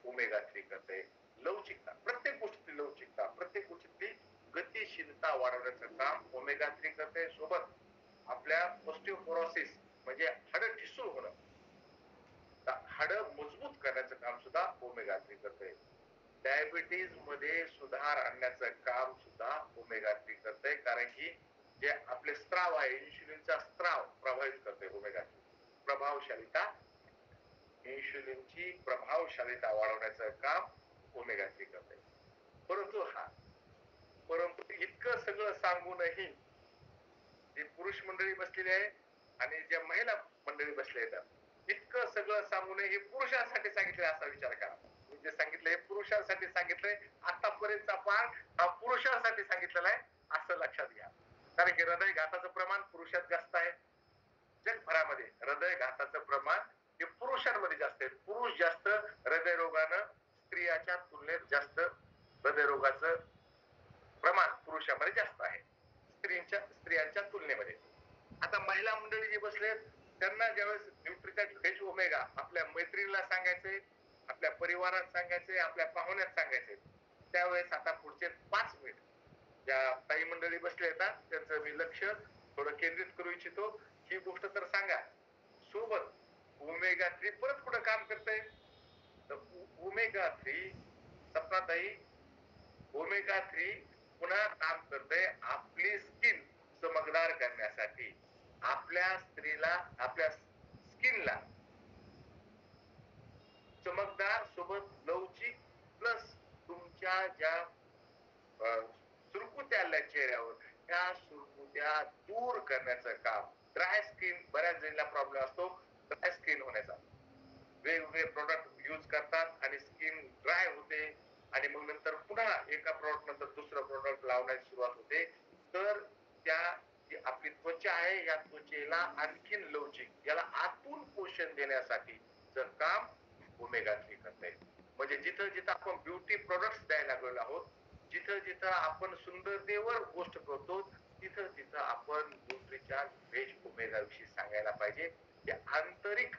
ओमेगा 3 करते. लवचिकता, प्रत्येक गोष्टीतली लवचिकता, प्रत्येक गोष्टीतली गतिशीलता वाढवण्याचं काम ओमेगा 3 करते. सोबत आपल्या ऑस्टिओपोरोसिस म्हणजे हाडं ठिसूळ होणं, हाडं मजबूत करण्याचं काम सुद्धा ओमेगा 3 करते. डायबिटीज मध्ये सुधार आणण्याचं काम सुद्धा ओमेगा 3 करते. कारण की जे आपले स्त्राव आहे, इन्शुलिनचा स्त्राव प्रभावित करते ओमेगा 3. प्रभावशालीता, इन्शुलिनची प्रभावशालीता वाढवण्याचं काम ओमेगा 3 करते. परंतु इतकं सगळं सांगूनही जे पुरुष मंडळी बसलेली आहे आणि ज्या महिला मंडळी बसले आहेत, इतकं सगळं सांगूनही हे पुरुषांसाठी सांगितलं असा विचार करा. मी जे सांगितलं हे पुरुषांसाठी सांगितलंय. आतापर्यंतचा पाठ हा पुरुषांसाठी सांगितलेला आहे असं लक्षात घ्या. कारण की हृदयघाताचं प्रमाण पुरुषात जास्त आहे. जगभरामध्ये हृदयघाताचं प्रमाण हे पुरुषांमध्ये जास्त आहे. पुरुष जास्त हृदयरोगानं, स्त्रियाच्या तुलनेत जास्त हृदयरोगाचं प्रमाण पुरुषामध्ये जास्त आहे स्त्रियांच्या तुलनेमध्ये. आता महिला मंडळी जे बसलेत त्यांना ज्यावेळेस न्यूट्रिचार्ज व्हेज ओमेगा आपल्या मैत्रिणीला सांगायचे, आपल्या परिवारात सांगायचे, आपल्या पाहुण्यात सांगायचे, त्यावेळेस आता पुढचे 5 मिनिट ज्या काही मंडळी बसले येतात त्यांचं मी लक्ष थोडं केंद्रित करू इच्छितो. ही गोष्ट तर सांगा. सोबत ओमेगा 3 परत कुठं काम करतंय, तर ओमेगा 3 सपनाताई, ओमेगा 3 पुन्हा काम करतंय आपली स्किन चमकदार करण्यासाठी. आपल्या स्त्रीला, आपल्या स्किनला चमकदार सोबत लवचिक, प्लस तुमच्या ज्या सुरकुत्या आल्या चेहऱ्यावर, त्या सुरकुत्या दूर करण्याचं काम. ड्राय स्किन बऱ्याच जणीला प्रॉब्लेम असतो. ड्राय स्किन होण्याचा. वेगवेगळे प्रोडक्ट यूज करतात आणि स्किन ड्राय होते आणि मग नंतर पुन्हा एका प्रोडक्ट नंतर दुसरं प्रोडक्ट लावण्याची सुरुवात होते. तर त्या जी आपली त्वचा आहे या त्वचेला आणखीन लवचिक याला आतून पोषण देण्यासाठी जर काम ओमेगा 3 करता येईल. म्हणजे जिथं जिथं आपण ब्युटी प्रोडक्ट्स द्यायला लागलेलो आहोत, जिथं जिथं आपण सुंदरतेवर गोष्ट करतो, तिथं तिथं आपण न्यूट्रिचार्ज व्हेज ओमेगा विषयी सांगायला पाहिजे. ते आंतरिक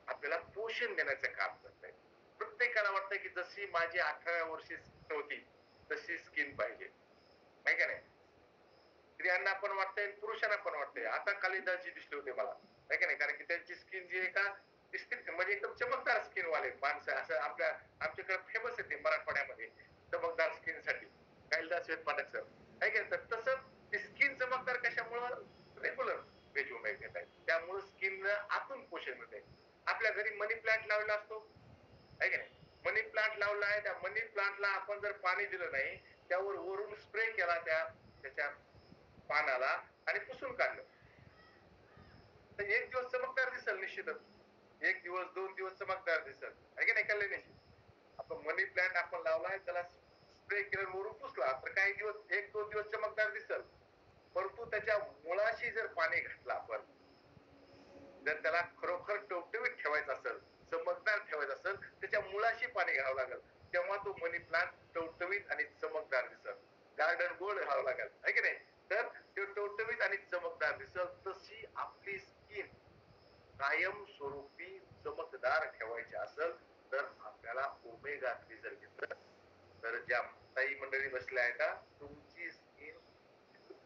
आपल्याला पोषण देण्याचं काम करत आहे. प्रत्येकाला वाटतं की जशी माझी 18व्या वर्षी स्किन होती तशी स्किन पाहिजे, नाही का नाही? स्त्रियांना पण वाटतंय आणि पुरुषांना पण वाटतंय. आता कालिदासजी दिसले होते मला, आहे का नाही? कारण की त्यांची स्किन जी आहे का दिसते म्हणजे एकदम चमकदार स्किन वाले माणसं असं आमच्याकडे फेमस आहे ते मराठवाड्यामध्ये चमकदार स्किन साठी कालिदास पाठक सर, आहे का नाही? तर तसं ती स्किन चमकदार कशामुळं रेग्युलर व्हेज ओमेगा घेत आहेत. त्यामुळे स्किन आतून पोषण मिळते. आपल्या घरी मनी प्लांट लावलेला असतो, आहे का नाही? मनी प्लांट लावला आहे, त्या मनी प्लांटला आपण जर पाणी दिलं नाही, त्यावर वरून स्प्रे केला त्याच्या पानाला आणि पुसून काढलं तर एक दिवस चमकदार दिसल निश्चितच. एक दिवस 2 दिवस चमकदार दिसल, आहे की नाही कल्याणीची? आपण मनी प्लांट आपण लावलाय त्याला स्प्रे केलं वरून पुसला तर काही दिवस 1-2 दिवस चमकदार दिसल. परंतु त्याच्या मुळाशी जर पाणी घातलं आपण, जर त्याला खरोखर टवटवीत ठेवायचं असेल, चमकदार ठेवायचं असेल, त्याच्या मुळाशी पाणी घ्यावं लागेल. तेव्हा तो मनी प्लांट टवटवीत आणि चमकदार दिसल. गार्डन गोल्ड घ्यावं लागेल, आहे की नाही? तर ते टवटवीत आणि चमकदार दिसल. तशी आपली स्किन कायम स्वरूपी चमकदार ठेवायची असेल तर आपल्याला ओमेगा 3 जर घेतलं तर ज्या ताई मंडळी बसल्या आहेत का तुमची स्किन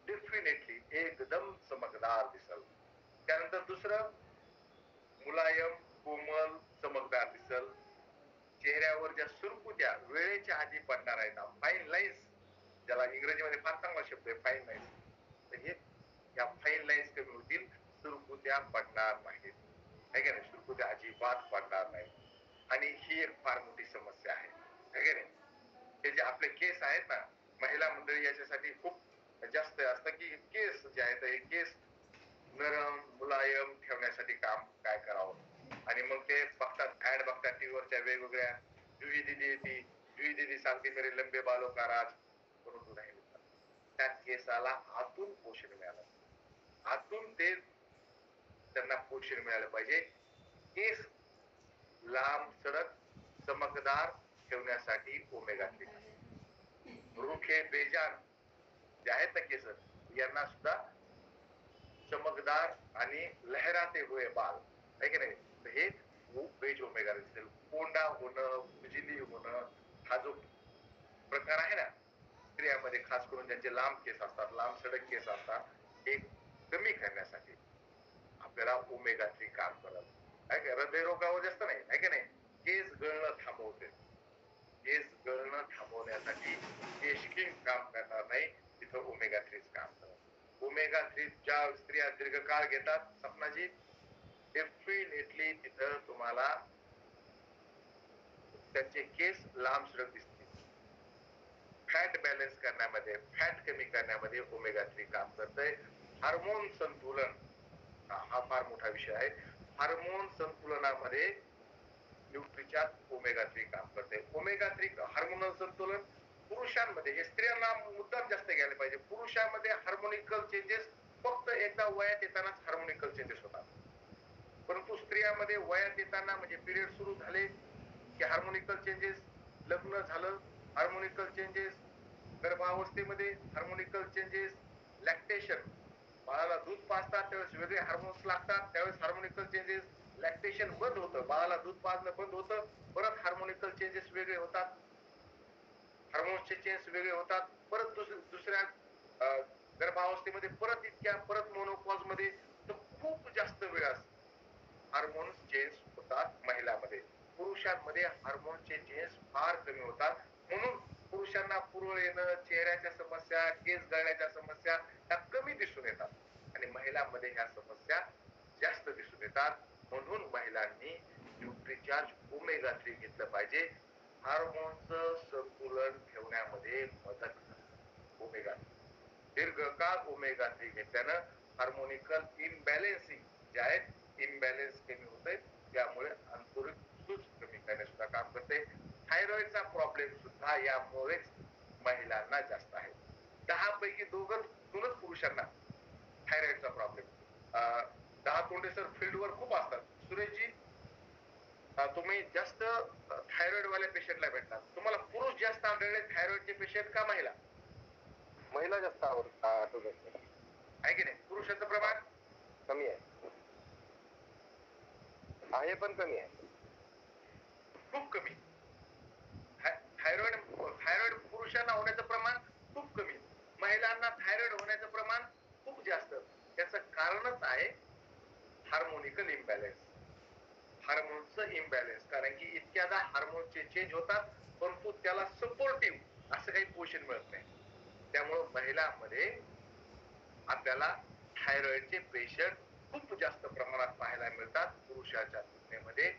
डेफिनेटली एकदम चमकदार दिसल. त्यानंतर दुसरं मुलायम, कोमल, चमकदार दिसल. चेहऱ्यावर ज्या सुरकुत्या वेळेच्या आधी पडणार आहेत, फाईन लाईन्स, ज्याला इंग्रजीमध्ये फार चांगला शब्द आहे फाईन लाईन्स, तर हे या फाईन लाईन्स कमी होतील, सुरकुत्या पडणार नाहीत, है का नाही? सुरकुत्या अजिबात पडणार नाही. आणि ही एक फार मोठी समस्या आहे, है का नाही? हे जे आपले केस आहेत ना, महिला मंडळी याच्यासाठी खूप जास्त असतं की केस जे आहेत हे केस नरम मुलायम ठेवण्यासाठी काम काय करावं आणि मग ते बघतात ऍड बघतात टीव्हीवरच्या वेगवेगळ्या जुई दीदी येते, जुई दीदी सांगते मेरे लंबे बालों का राज, परंतु नाही मिळतात. त्या केसाला आतून पोषण मिळालं, आतून ते त्यांना पोषण मिळालं पाहिजे. केस लांब सडक चमकदार ठेवण्यासाठी ओमेगा 3 रुखे बेजान जे आहेत ना केस यांना सुद्धा चमकदार आणि लहराते हुए बाल, है की नाही? तर हे वेज ओमेगा दिसेल. कोंडा होणं, खुजिली होणं हा जो प्रकार आहे ना स्त्रियांमध्ये खास करून ज्यांचे लांब केस असतात, लांब सडक केस असतात, हे कमी करण्यासाठी आपल्याला ओमेगा 3 काम करत आहे का? हृदयरोगावर जास्त नाही, आहे की नाही? केस गळणं थांबवते. केस गळणं थांबवण्यासाठी केशकिंग काम करणार नाही, तिथं ओमेगा 3 काम करत. ओमेगा 3 ज्या स्त्रिया दीर्घकाळ घेतात सपनाजी, डेफिनेटली तिथं तुम्हाला त्यांचे केस लांब सडक दिसतील. फॅट बॅलन्स करण्यामध्ये, फॅट कमी करण्यामध्ये ओमेगा 3 काम करतंय. हार्मोन संतुलन हा फार मोठा विषय आहे. हार्मोन संतुलनामध्ये न्यूट्रिचार्ज ओमेगा 3 काम करते. ओमेगा 3 हार्मोनल संतुलन पुरुषांमध्ये, हे स्त्रियांना मुद्दाम जास्त घ्यायला पाहिजे. पुरुषांमध्ये हार्मोनिकल चेंजेस फक्त एकदा वयात येतानाच हार्मोनिकल चेंजेस होतात. परंतु स्त्रियांमध्ये वयात येताना म्हणजे पिरियड सुरू झाले की हार्मोनिकल चेंजेस, लग्न झालं हार्मोनिकल चेंजेस, गर्भावस्थेमध्ये हार्मोनिकल चेंजेस, लॅक्टेशन बाळाला दूध पाजतात त्यावेळेस वेगळे हार्मोन्स लागतात, त्यावेळेस हार्मोनिकल चेंजेस, लॅक्टेशन बंद होतं, बाळाला दूध पाजणं बंद होतं, परत हार्मोनिकल चेंजेस वेगळे होतात, हार्मोन्सचे चेंज वेगळे होतात, परत दुसऱ्या गर्भावस्थेमध्ये परत इतक्या परत मोनोपॉज मध्ये तर खूप जास्त वेळ असतो. हार्मोन्स चेंज होतात महिलांमध्ये. पुरुषांमध्ये हार्मोनचे चेंज फार कमी होतात. म्हणून पुरुषांना पुरळ येणं, चेहऱ्याच्या समस्या, केस गळण्याच्या समस्या ह्या कमी दिसून येतात आणि महिलांमध्ये ह्या समस्या जास्त दिसून येतात. म्हणून महिलांनी न्यूट्रिचार्ज ओमेगा 3 घेतलं पाहिजे. हार्मोनचं संतुलन ठेवण्यामध्ये मदत करतं ओमेगा 3. दीर्घकाळ ओमेगा 3 घेतल्यानं हार्मोनिकल इनबॅलेन्सिंग जे आहेत इम्बॅलन्स कमी होतोय, त्यामुळे आंतरिक सूज कमी करण्यास सुद्धा काम करते. थायरॉइडचा प्रॉब्लेम सुद्धा यामुळेच महिलांना जास्त आहे. 10 पैकी दोनच पुरुषांना थायरॉइडचा प्रॉब्लेम. 10 तोंडे सर फील्डवर खूप असतात. सुरेशजी, तुम्ही जास्त थायरॉइड वाल्या पेशंटला भेटतात. तुम्हाला पुरुष जास्त आढळले थायरॉइडचे पेशंट का महिला? महिला जास्त आठवतात आहे की नाही? पुरुषाचं प्रमाण कमी आहे पण कमी आहे, खूप कमी. थायरॉइड थायरॉइड पुरुषांना होण्याचं प्रमाण खूप कमी, महिलांना थायरॉइड होण्याचं प्रमाण खूप जास्त. त्याचं कारणच आहे हार्मोनिकल इम्बॅलन्स, हार्मोनचं इम्बॅलन्स. कारण की इतक्यादा हार्मोनचे चेंज होतात, परंतु त्याला सपोर्टिव्ह असं काही पोषण मिळत नाही. त्यामुळं महिलांमध्ये आपल्याला थायरॉइडचे पेशंट खूप जास्त प्रमाणात पाहायला मिळतात पुरुषाच्या तुलनेमध्ये.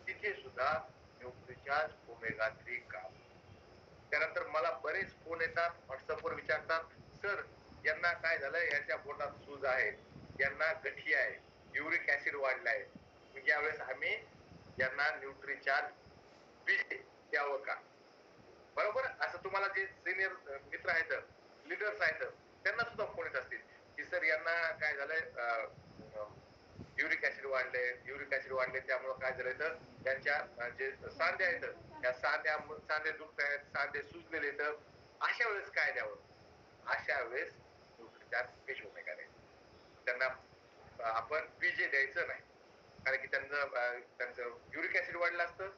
तिथे सुद्धा न्यूट्रिचार्ज ओमेगा 3 काम. त्यानंतर मला बरेच फोन येतात, व्हॉट्सअपवर विचारतात, सर यांना काय झालंय, यांच्या पोटात सूज आहे, यांना गठी आहे, युरिक ऍसिड वाढलाय, यावेळेस आम्ही यांना न्यूट्रिचार्ज द्यावं का? बरोबर. असं तुम्हाला जे सिनियर मित्र आहेत, लीडर्स आहेत, त्यांना सुद्धा फोन येत असतील की सर यांना काय झालंय, युरिक ऍसिड वाढले, त्यामुळे काय झालंय तर त्यांच्या जे सांधे आहेत त्या सांधे दुखत आहेत, सांधे सुजलेले. तर अशा वेळेस काय द्यावं? अशा वेळेस न्यूट्रिचार्ज ओमेगा द्यायचं. त्यांना आपण पीजे द्यायचं नाही, कारण की त्यांचं युरिक ऍसिड वाढलं असतं,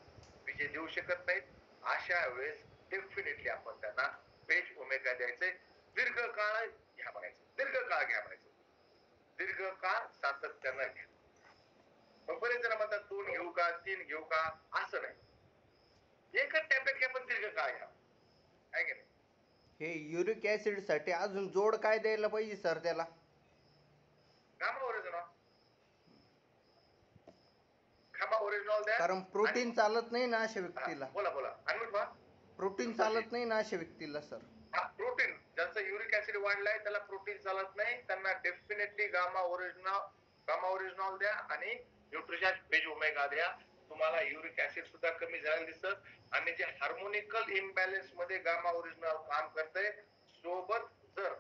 पीजे देऊ शकत नाहीत. अशा वेळेस डेफिनेटली आपण त्यांना पेज ओमेगा द्यायचे. दीर्घकाळ घ्या म्हणायचं, दीर्घकाळ सातत्यानं घ्या. मग बरेच जण म्हणतात 2 घेऊ का, 3 घेऊ का? असं नाही, एकच टॅबलेट घ्या पण दीर्घकाळ घ्या, आहे की नाही? हे युरिक ऍसिड साठी अजून जोड काय द्यायला पाहिजे सर त्याला? गामा ओरिजिनॉल द्या. कारण प्रोटीन चालत नाही ना अशा व्यक्तीला. बोला अनम्यूट व्हा. प्रोटीन चालत नाही ना अशा व्यक्तीला सर. प्रोटीन, ज्यांचं युरिक ऍसिड वाढलाय त्याला प्रोटीन चालत नाही, त्यांना डेफिनेटली गामा ओरिजिनॉल द्या आणि न्यूट्रिचार्ज बेज ओमेगा द्या. तुम्हाला युरिक ऍसिड सुद्धा कमी झालेलं दिसत आणि जे हार्मोनिकल इम्बॅलन्स मध्ये गामा ओरिजिनॉल काम करते, सोबत जर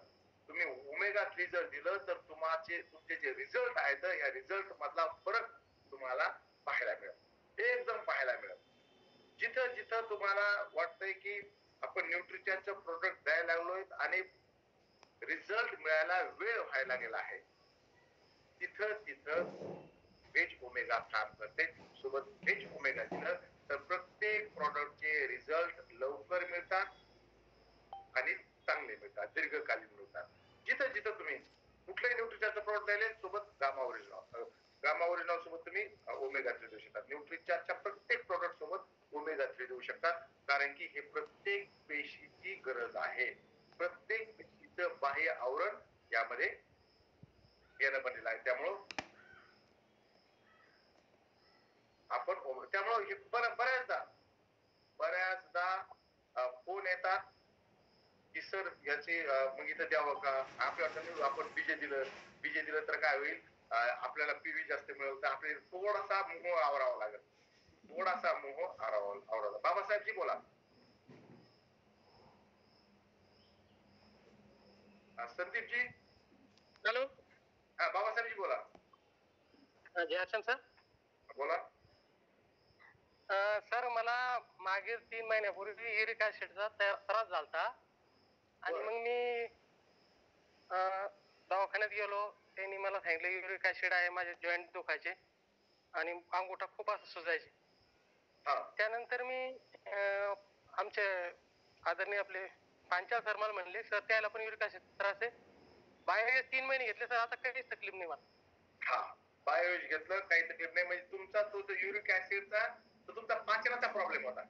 तुम्ही ओमेगा 3 जर दिलं तर तुमचे जे रिझल्ट आहेत, या रिझल्ट मधला फरक तुम्हाला पाहायला मिळेल, एकदम पाहायला मिळेल. जिथं जिथं तुम्हाला वाटतंय की आपण न्यूट्रिचार्जचं प्रोडक्ट द्यायला लागलोय आणि रिझल्ट मिळायला वेळ व्हायला गेला आहे, तिथं बेज ओमेगा काम करते. सोबत बेज ओमेगा दिलं तर प्रत्येक प्रॉडक्टचे रिझल्ट लवकर मिळतात आणि चांगले मिळतात, दीर्घकालीन मिळतात. जिथं जिथं तुम्ही कुठल्याही न्यूट्रिचार्जचं प्रोडक्ट द्यायला सोबत गामा ओरिजिनॉल सोबत तुम्ही ओमेगा 3 देऊ शकता. न्यूट्रिचार्जच्या प्रत्येक प्रोडक्ट सोबत ओमेगा 3 देऊ शकता, कारण की हे प्रत्येक पेशीची गरज आहे. प्रत्येक पेशीचं बाह्य आवरण यामध्ये येणं बनलेलं आहे. त्यामुळं आपण त्यामुळं बऱ्याचदा फोन येतात की सर याची मग इथं द्यावं का? आपल्या आपण बीजे दिलं तर काय होईल, आपल्याला पीव्ही जास्त मिळवतं. आपल्याला थोडासा मोह आवरावा लागेल, बाबासाहेबजी बोला. संदीपजी. हॅलो. बाबासाहेबजी बोला. जयसन सर बोला. सर मला मागील 3 महिन्यापूर्वी युरिक ऍसिडचा त्रास झालता आणि मग मी दवाखान्यात गेलो. त्यांनी मला सांगितलं युरिक ऍसिड आहे, माझे जॉईंट दुखायचे आणि अंगोठा खूप असं सुजायचे. त्यानंतर मी आमचे आदरणीय आपले पांचाळ सर मला म्हणले सर त्याला पण युरिक ऍसिड त्रास आहे. बायोएज 3 महिने घेतले सर, आता काहीच तकलीफ नाही मला. बायोएज घेतलं काही तकलीफ नाही, म्हणजे तुमचा तो युरिक ऍसिडचा तो तुमचा पाचनाचा प्रॉब्लेम होता.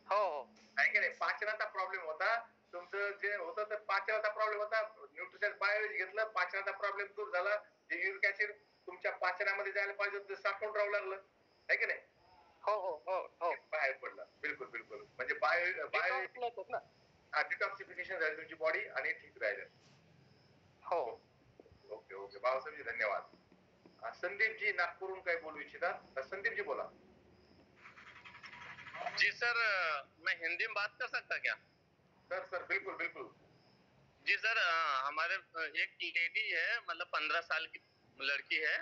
हो आहे की नाही? पाचनाचा प्रॉब्लेम होता तुमचं, जे होतं तर पाचनाचा प्रॉब्लेम होता. न्यूट्रिशन बायोएज घेतलं, पाचनाचा प्रॉब्लेम दूर झाला. जे युरिक ऍसिड तुमच्या पाचनामध्ये जायला पाहिजे ते साठवून राहावं लागलं, आहे की नाही? हो बाहेर पडलं. बिलकुल म्हणजे डिटॉक्सिफिकेशन झाली तुमची बॉडी आणि ठीक राहिलं. हो. ओके बाबासाहेबजी धन्यवाद. संदीप जी नागपूरहून काही बोलू इच्छितात संदीप जी बोला. जी सर, मैं हिंदी में बात कर सकता क्या? सर सर बिल्कुल बिल्कुल. जी सर, हमारे एक लेडी है, मतलब 15 साल की लड़की है,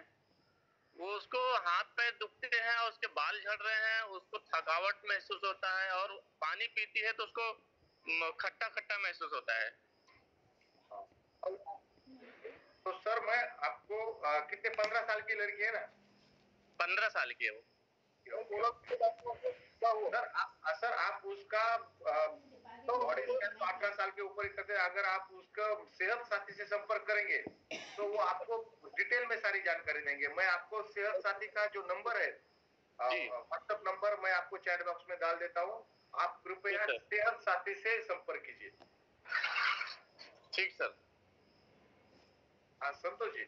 वो उसको हाथ पैर दुखते हैं और उसके बाल झड़ रहे हैं, उसको थकावट महसूस होता है और पानी पीती है तो उसको खट्टा खट्टा महसूस होता है. तो सर मैं आपको कितने 15 साल की लड़की है ना? 15 साल की है वो. सर आप उसका बॉडी स्कैन तो 18 साल के ऊपर ही करते हैं. अगर आप उसका सेहत साथी से संपर्क करेंगे तो वो आपको डिटेल में सारी जानकारी देंगे. मैं आपको सेहत साथी का जो नंबर है व्हाट्सएप नंबर मैं आपको चैट बॉक्स में डाल देता हूँ. आप कृपया सेहत साथी से संपर्क कीजिए. ठीक सर. हाँ संतोष जी.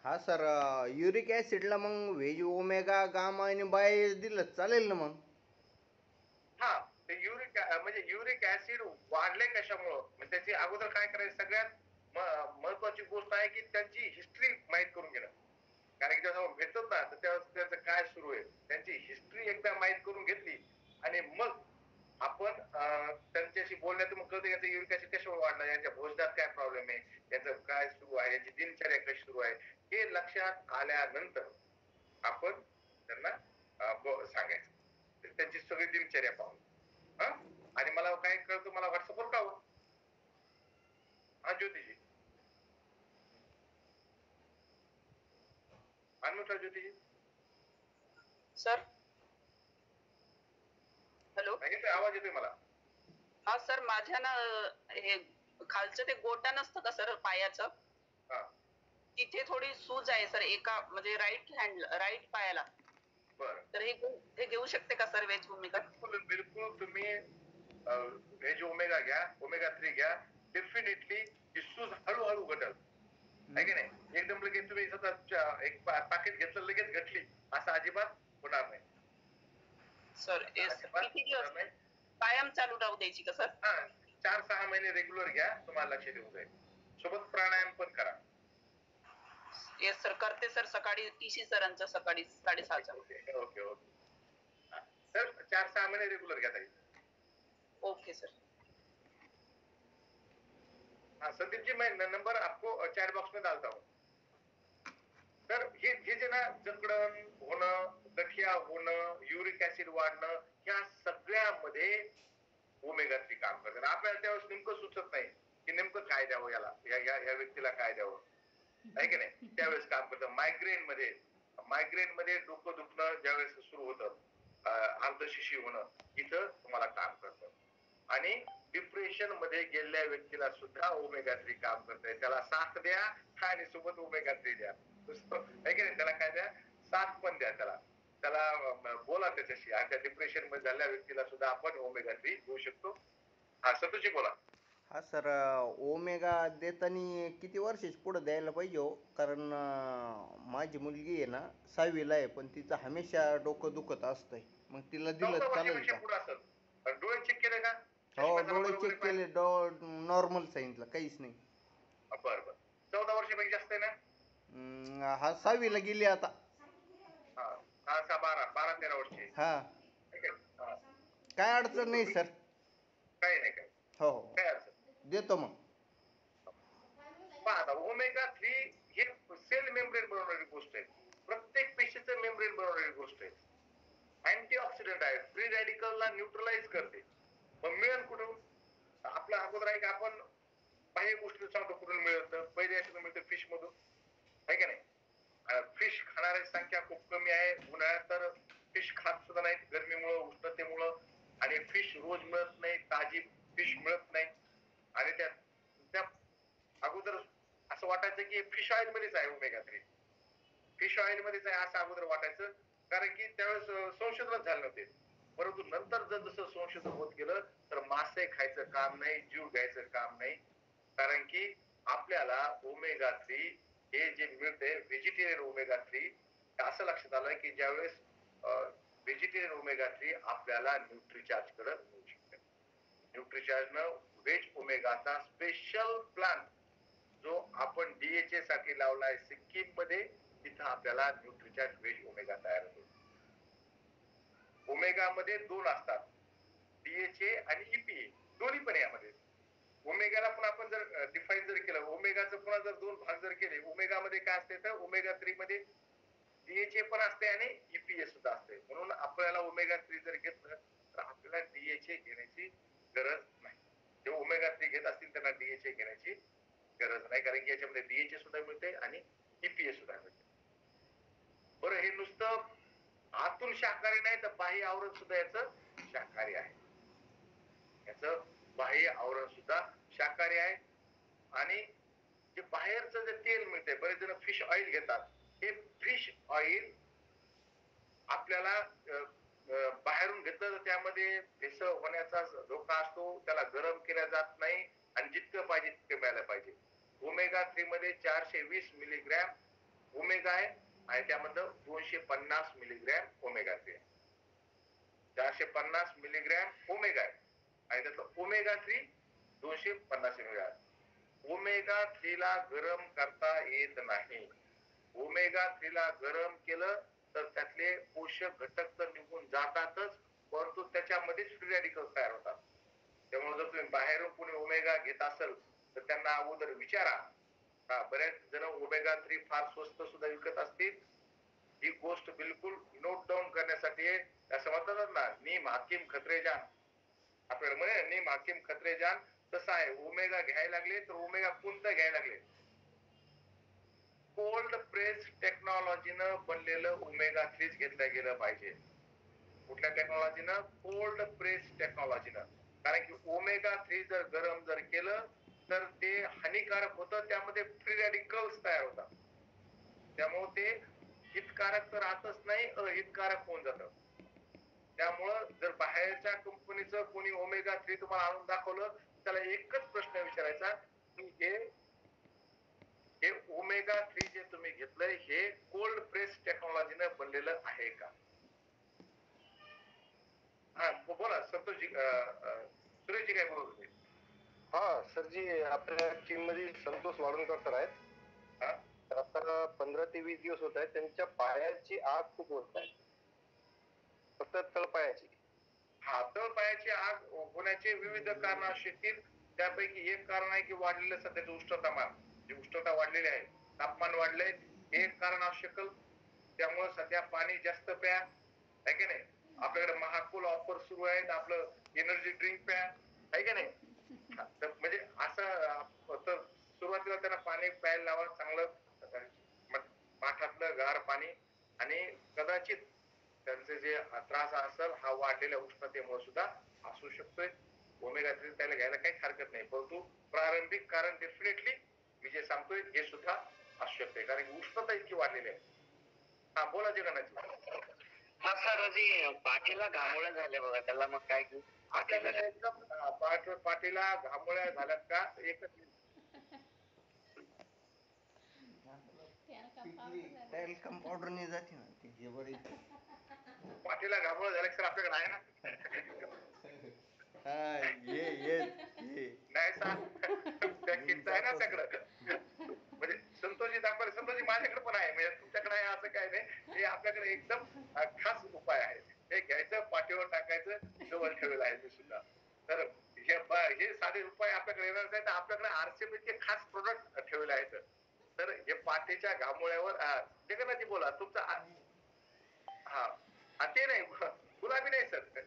हा सर, युरिक ऍसिडला मग व्हेज ओमेगा गामा आणि बाय दिलं चालेल ना मग? हा ते म्हणजे युरिक ऍसिड वाढले कशामुळं म्हणजे त्याची अगोदर काय करायचं सगळ्यात महत्वाची गोष्ट आहे की त्यांची हिस्ट्री माहित करून घेणं. कारण की जेव्हा भेटतात ना तर तेव्हा त्याचं काय सुरू आहे त्यांची हिस्ट्री एकदा माहित करून घेतली आणि मग आपण त्यांच्याशी बोलण्यात मग कळतं याचं युरिक ऍसिड कशामुळे वाढलं, यांच्या भोजनात काय प्रॉब्लेम आहे, याचं काय सुरू आहे, याची दिनचर्या कशी सुरू आहे हे लक्षात आल्यानंतर आपण त्यांना सांगायचं त्यांची सगळी दिनचर्या पाहून. आणि मला काय कळतं मला व्हॉट्सअपवर कळवा. हा ज्योतिजी अनमुठा ज्योतिजी सर. हॅलो. आवाज येतोय मला. हा सर, माझ्या ना हे खालचं ते गोटा नसतं का सर पायाचं, तिथे थोडी सूज आहे सर एका म्हणजे राईट पायाला. बरं. तर हे घेऊ शकते का सर व्हेज ओमेगा? बिलकुल तुम्ही व्हेज ओमेगा घ्या, ओमेगा 3 घ्या. डेफिनेटली ही सूज हळूहळू घटल. आहे की नाही? एकदम लगेच तुम्ही सतत एक पाकिट घेतलं लगेच घटली असं अजिबात होणार नाही सर. किती दिवस कायम चालू राहू द्यायची का सर? 4-6 महिने रेग्युलर घ्या, तुम्हाला लक्ष देऊन जाईल. सोबत प्राणायाम पण करा. येस सर, करते सर. सकाळी टीसी सरांचं सकाळी 6:30चा. Okay okay. सर 4-6 महिने रेग्युलर घ्या ताई. Okay sir. हाँ संदीप जी, मैं नंबर आपको चैट बॉक्स में डालता हूँ. तर हे जे ना जकडण होणं, गठिया होणं, युरिक ऍसिड वाढणं या सगळ्यामध्ये ओमेगा 3 काम करतात. आपल्याला त्यावेळेस नेमकं सुचत नाही की नेमकं काय द्यावं याला, या व्यक्तीला काय द्यावं, आहे की नाही? त्यावेळेस काम करतं. मायग्रेन मध्ये डोकं दुखणं ज्यावेळेस सुरू होतं, अर्धशिशी होणं, इथं तुम्हाला काम करतं. आणि डिप्रेशन मध्ये गेलेल्या व्यक्तीला सुद्धा ओमेगा 3 काम करतंय. त्याला साथ द्या आणि सोबत ओमेगा 3 द्या. आहे की नाही? त्याला काय द्या, साथ पण द्या. त्याला बोला त्याच्याशी. आणि त्या डिप्रेशन मध्ये झालेल्या व्यक्तीला सुद्धा आपण ओमेगा 3 देऊ शकतो. हा संतोषजी बोला. हा सर, ओमेगा देताना किती वर्षाची पुढे द्यायला पाहिजे हो? कारण माझी मुलगी आहे ना 6वीला आहे, पण तिचं हमेशा डोकं दुखत असतंय. मग तिला दिलं चालेल का? पुढे असेल. डोळे चेक केले का? हो, डोळे चेक केले, नॉर्मल सांगितलं, काहीच नाही. बरं बरं. 14 वर्षापेक्षा जास्त आहे ना? हा 6वीला गेली आता. हा 12-13 वर्षी. हा, काय अडचण नाही सर. काही नाही काय. हो हो, काय अडचण देतो मग. पहा, ओमेगा 3 हे सेल मेम्ब्रेन बनवणारी गोष्ट आहे. प्रत्येक पेशीचं मेम्ब्रेन बनवणारी गोष्ट आहे. अँटीऑक्सिडंट आहे, फ्री रॅडिकलला न्यूट्रलाइज करते. मग मिळेल कुठून? आपल्या अगोदर आहे की आपण बाह्य गोष्टी सांगतो कुठून मिळतं. पहिले याच्यातून मिळतं फिश मधून, आहे का नाही? फिश खाणाऱ्याची संख्या खूप कमी आहे. उन्हाळ्यात तर फिश खात सुद्धा नाही गरमीमुळं, उष्णतेमुळं. आणि फिश रोज मिळत नाही, ताजी फिश मिळत नाही. आणि त्या अगोदर असं वाटायचं की फिश ऑइल मध्येच आहे ओमेगा 3, फिश ऑइल मध्येच आहे असं अगोदर वाटायचं. कारण की त्यावेळेस संशोधनच झालं नव्हते. परंतु नंतर जसं संशोधन होत गेलं तर मासे खायचं काम नाही, जीव घ्यायचं काम नाही. कारण की आपल्याला ओमेगा 3 हे जे मिळते व्हेजिटेरियन ओमेगा 3, असं लक्षात आलं की ज्यावेळेस व्हेजिटेरियन ओमेगा 3 आपल्याला न्यूट्रिचार्ज करत मिळू शकते. न्यूट्रिचार्ज न व्हेज ओमेगाचा स्पेशल प्लान जो आपण DHA साठी लावलाय सिक्कीम मध्ये, तिथं आपल्याला न्यूट्रिचार्ज व्हेज ओमेगा तयार होतो. ओमेगा मध्ये दोन असतात, DHA आणि EPA, दोन्ही पण यामध्ये. ओमेगाला पण आपण जर डिफाईन जर केलं, ओमेगाचं पुन्हा जर दोन भाग जर केले, ओमेगा मध्ये काय असते तर ओमेगा 3 मध्ये DHA पण असते आणि EPA सुद्धा असते. म्हणून आपल्याला ओमेगा 3 जर घेतलं तर आपल्याला DHA घेण्याची गरज नाही. जे ओमेगा 3 घेत असतील त्यांना DHA घेण्याची गरज नाही, कारण की याच्यामध्ये DHA सुद्धा मिळते आणि EPA सुद्धा मिळते. बरं, हे नुसतं आतून शाकाहारी नाही तर बाह्य आवरण सुद्धा याचं शाकाहारी आहे. याचं बाह्य आवरण सुद्धा शाकाहारी आहे. आणि जे बाहेरचं जे तेल मिळते, बरेच जण फिश ऑइल घेतात, हे फिश ऑइल आपल्याला बाहेरून घेतलं तर त्यामध्ये भेसळ होण्याचा धोका असतो. त्याला गरम केल्या जात नाही आणि जितकं पाहिजे तितकं मिळायला पाहिजे. ओमेगा 3 मध्ये 420 मिलीग्रॅम ओमेगा आहे आणि त्यामधलं 250 मिलीग्रॅम ओमेगा 3 आहे. 450 मिलीग्रॅम ओमेगा आहे आणि त्यातलं ओमेगा 3 250 मिलीग्रॅम. ओमेगा 3 ला गरम करता येत नाही. ओमेगा 3 ला गरम केलं तर त्यातले पोषक घटक तर निघून जातातच, परंतु त्याच्यामध्येच फ्री रॅडिकल तयार होतात. त्यामुळे जर तुम्ही बाहेरून कोणी ओमेगा घेत असेल तर त्यांना अगोदर विचारा. बऱ्याच जण ओमेगा 3 फार स्वस्त सुद्धा विकत असतील. ही गोष्ट बिलकुल नोट डाऊन करण्यासाठी असं म्हणतात ना, नीम हाकीम खत्रे जान. आपल्याला म्हणे नीम हाकीम खत्रे जान, तसं आहे. ओमेगा घ्यायला लागले तर ओमेगा कोणतं घ्यायला लागले? कोल्ड प्रेस टेक्नॉलॉजीनं बनलेलं ओमेगा 3 घेतलं गेलं पाहिजे. कुठल्या टेक्नॉलॉजीनं? Cold press टेक्नॉलॉजीनं. कारण की ओमेगा 3 जर गरम जर केलं तर ते हानिकारक होतं, त्यामध्ये फ्री रॅडिकल्स तयार होतात. त्यामुळे ते हितकारक तर राहतच नाही, अहितकारक होऊन जातं. त्यामुळं जर बाहेरच्या कंपनीचं कोणी ओमेगा 3 तुम्हाला आणून दाखवलं, त्याला एकच प्रश्न विचारायचा की हे ओमेगा 3 जे तुम्ही घेतलंय हे कोल्ड प्रेस टेक्नॉलॉजीनं बनलेलं आहे का? हा बोला संतोषजी, सुरेशजी काय बोलत होते? हा सरजी, आपल्या टीम मध्ये संतोष वाळुंकर सर आहेत. तर आता 15 ते 20 दिवस होत आहेत, त्यांच्या पायाची आग खूप होत आहे, फक्त तळपायाची. हा, तळपायाची आग होण्याचे विविध कारण असू शकतील. त्यापैकी एक कारण आहे की वाढलेलं सध्याचं उष्णतामान, जी उष्णता वाढलेली आहे, तापमान वाढलंय, हे एक कारण असू शकल. त्यामुळे सध्या पाणी जास्त प्या, आहे की नाही. आपल्याकडे महाकूल ऑफर सुरू आहेत, आपलं एनर्जी ड्रिंक प्या, आहे की नाही. म्हणजे असं तर सुरुवातीला त्यांना पाणी प्यायला लावा, चांगलं माठातलं गार पाणी. आणि कदाचित त्यांचे जे त्रास असेल हा वाढलेल्या उष्णतेमुळे सुद्धा असू शकतोय. ओमेगा 3 त्याला घ्यायला काहीच हरकत नाही, परंतु प्रारंभिक कारण डेफिनेटली मी जे सांगतोय हे सुद्धा असू शकते, कारण की उष्णता इतकी वाढलेली आहे. हा बोला जगन्नाथजी. हा सर, जी पाठीला घामोळ्या झाल्या बघा, त्याला मग काय घेऊ? आपल्याकडे एकदम पाठीला घामोळ्या झाल्यात का? एकच टॅल्कम पावडर ने जाते ना ते, हे बरं. पाठीला घामोळ्या झाल्या सर आपल्याकडे आहे ना. नाही पॅकेटच आहे ना आपल्याकडं. म्हणजे संतोषजी दाखवले, संतोषजी माझ्याकडे पण आहे, म्हणजे तुमच्याकडे आहे असं काय नाही. हे आपल्याकडे एकदम खास उपाय आहे. हे घ्यायचं, पाठीवर टाकायचं, जवळ ठेवलेलं आहे मी सुद्धा. तर हे साधे उपाय आपल्याकडे येणार नाही, तर आपल्याकडे आरसीएमचे खास प्रोडक्ट ठेवले आहेत. तर हे पाठीच्या घामोळ्यावर जगन्नाथजी बोला तुमचा. हा, ते नाही, गुलाबी नाही सर.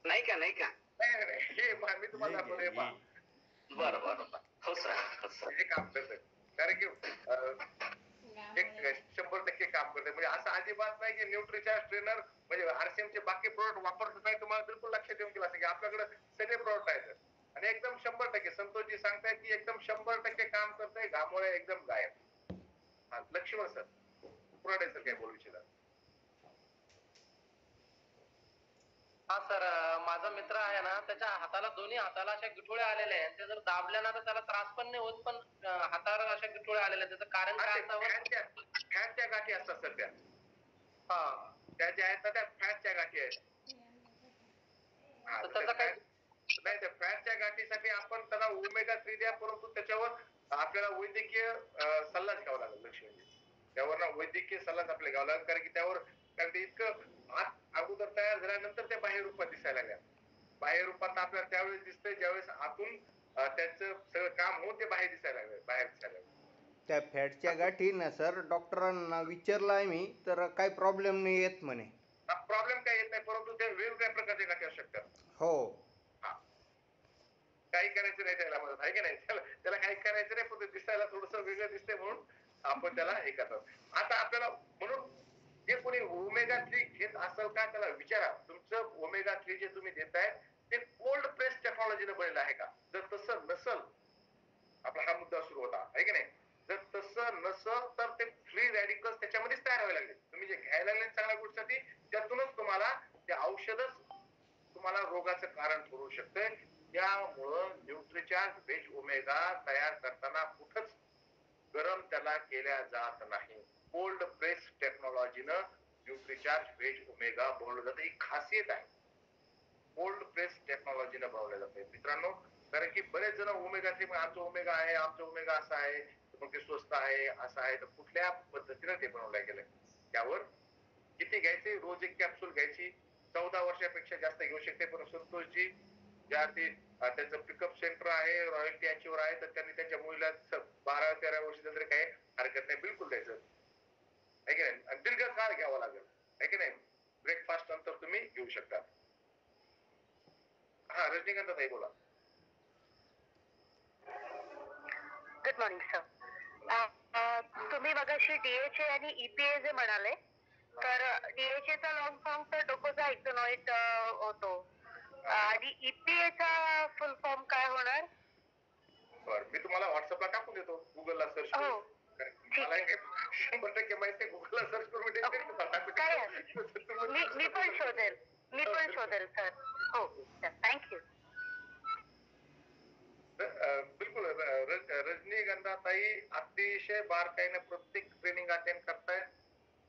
नाही का? नाही, हे मी तुम्हाला दाखवलंय पहा. बरं. हो सर. हे काम करतंय, कारण की 100% काम करते. म्हणजे असं अजिबात नाही की न्यूट्रिचार्ज ट्रेनर म्हणजे आरसीएमचे बाकी प्रोडक्ट वापरत नाही. तुम्हाला बिलकुल लक्षात येऊन गेलं असेल की आपल्याकडे सगळे प्रोडक्ट आहेत आणि एकदम 100% संतोषजी सांगतायत की एकदम 100% काम करतंय, घामोळ्या एकदम गायब. लक्ष्मण सर पुराडे सर काय बोलू इच्छितात? हा सर, माझा मित्र आहे ना, त्याच्या हाताला, दोन्ही हाताला अशा गिठोळ्या आलेल्या आहेत. ते जर दाबल्या ना तर त्याला त्रास पण नाही होत, पण हातावर अशा गिठोळ्या आलेल्या आहेत. त्याचं कारण काय असावं? फॅटच्या गाठी असतात सर त्या. हा, त्या ज्या आहेत ना त्या फॅटच्या गाठी आहेत. त्याचा काय? नाही, त्या फॅटच्या गाठीसाठी आपण त्याला ओमेगा 3 द्या, परंतु त्याच्यावर आपल्याला वैद्यकीय सल्लाच घ्यावा लागेल. लक्ष म्हणजे त्यावर ना वैद्यकीय सल्लाच आपल्याला घ्यावा लागेल, कारण की त्यावर कारण ते इतकं आत अगोदर तयार झाल्यानंतर ते बाह्य रूपात दिसायला लागल्या. बाह्य रूपात आपल्याला त्यावेळेस दिसतंय ज्यावेळेस आतून त्यांचं सगळं काम होऊन ते बाहेर दिसायला लागलं, बाहेर दिसायला लागलं. त्या फॅटच्या गाठी ना सर डॉक्टरांना विचारलं आम्ही तर काही प्रॉब्लेम नाही येत म्हणे. प्रॉब्लेम काय येत नाही, परंतु ते वेगवेगळ्या प्रकारचे गाठी असू शकतात. हो, काही करायचं नाही त्याला मदत आहे की नाही, त्याला काही करायचं नाही, पण दिसायला थोडस वेगळं दिसतंय म्हणून आपण त्याला हे करतात. आता आपल्याला म्हणून जे कोणी ओमेगा 3 घेत असेल का त्याला विचारा, तुमचं ओमेगा 3 जे तुम्ही देताय ते कोल्ड प्रेस टेक्नॉलॉजीने बनलेलं आहे का? जर तसं नसल, आपला हा मुद्दा सुरू होता आहे की नाही, जर तसं नसल तर ते फ्री रॅडिकल्स त्याच्यामध्येच तयार व्हायला लागले. तुम्ही जे घ्यायला लागले चांगल्या गोष्टीसाठी त्यातूनच तुम्हाला ते औषधच तुम्हाला रोगाचं कारण ठरू शकतंय. त्यामुळं न्यूट्रिचार्ज व्हेज ओमेगा तयार करताना कुठंच गरम त्याला केल्या जात नाही. कोल्ड प्रेस टेक्नॉलॉजीनं न्यूट्रिचार्ज व्हेज ओमेगा बनवलं जातं. ही खासियत आहे. कोल्ड प्रेस टेक्नॉलॉजीनं बनवलं जातं मित्रांनो. कारण की बरेच जण ओमेगा 3 आमचं ओमेगा आहे, आमचं ओमेगा असं आहे, मग ते स्वस्त आहे, असं आहे. तर कुठल्या पद्धतीनं ते बनवलं गेलं त्यावर किती घ्यायचे, रोज एक कॅप्सूल घ्यायची, 14 वर्षापेक्षा जास्त घेऊ शकते. पण संतोषजी ज्या ते त्यांचं पिकअप सेंटर आहे, रॉयल्टी यांच्यावर आहे, तर त्यांनी त्यांच्या मुलीला 12-13 वर्षाचा तरी काही हरकत नाही, बिलकुल द्यायचं आहे की नाही. आणि दीर्घकाळ घ्यावा लागेल आहे की नाही. ब्रेकफास्ट नंतर तुम्ही घेऊ शकता. हा रजनीकांत ताई बोला. Good morning sir. तुम्ही मगाशी डीएचए आणि ईपीए जे म्हणाले, तर डीएचए चा लॉंग फॉर्म तर डोकोझाइक्लोनाइट होतो आणि ईपीए चा फुल फॉर्म काय होणार? बरं, मी तुम्हाला व्हॉट्सअपला टाकून देतो, गुगलला सर्च करून. मला 100% माहिती आहे, गुगलला सर्च करून मी पण शोधेल सर. हो सर, थँक्यू. बिलकुल रजनीगंधाताई अतिशय बारकाईने प्रत्येक ट्रेनिंग अटेंड करतायत,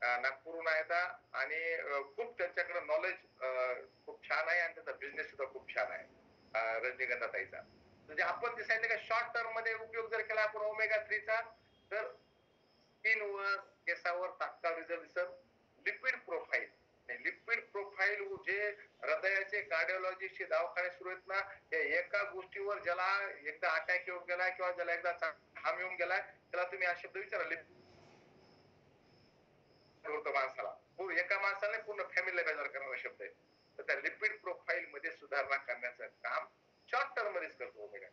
नागपूरहून आहेत आणि खूप त्यांच्याकडे नॉलेज खूप छान आहे आणि त्यांचा बिझनेस सुद्धा खूप छान आहे रजनीगंधाताईचा. म्हणजे आपण ते सांगितलं का शॉर्ट टर्म मध्ये उपयोग जर केला आपण ओमेगा 3 चा, तर स्किनवर केसावर तात्काळ रिझल्ट दिसत. लिपिड प्रोफाईल जे हृदयाचे कार्डिओलॉजिस्टचे दवाखाने सुरू आहेत ना, त्या एका गोष्टीवर ज्याला एकदा अटॅक येऊन गेला किंवा ज्याला एकदा हाम येऊन गेला, त्याला तुम्ही हा शब्द विचारा, माणसाला एका माणसाला पूर्ण फॅमिलीला बेजार करणारा शब्द आहे. तर त्या लिपिड प्रोफाईल मध्ये सुधारणा करण्याचं काम शॉर्ट टर्म मध्येच करतो ओमेगा.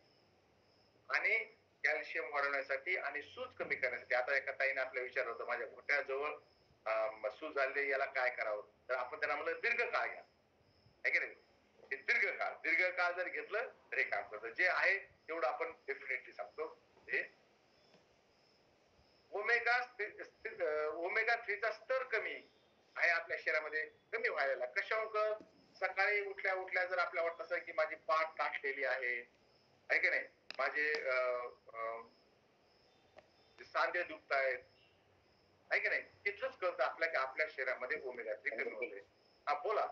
आणि कॅल्शियम वाढवण्यासाठी आणि सूज कमी करण्यासाठी. आता एका ताईने आपल्याला विचारलं होतं, माझ्या घोट्याजवळ सूज आले, याला काय करावं, तर आपण त्यांना म्हणलं दीर्घकाळ घ्या आहे की नाही. दीर्घकाळ जर घेतलं तर हे काम करतं. जे आहे तेवढं आपण डेफिनेटली सांगतो. हे ओमेगा 3चा स्तर कमी आहे आपल्या शरीरामध्ये, कमी व्हायला. कशामुळे? सकाळी उठल्या जर आपल्याला वाटत असेल की माझी पाठ ताठलेली आहे की नाही, माझे सांधे दुखत आहेत आहे की नाही, तिथंच कळतं आपल्या शरीरामध्ये ओमेगा 3 कमी होते. हा बोला.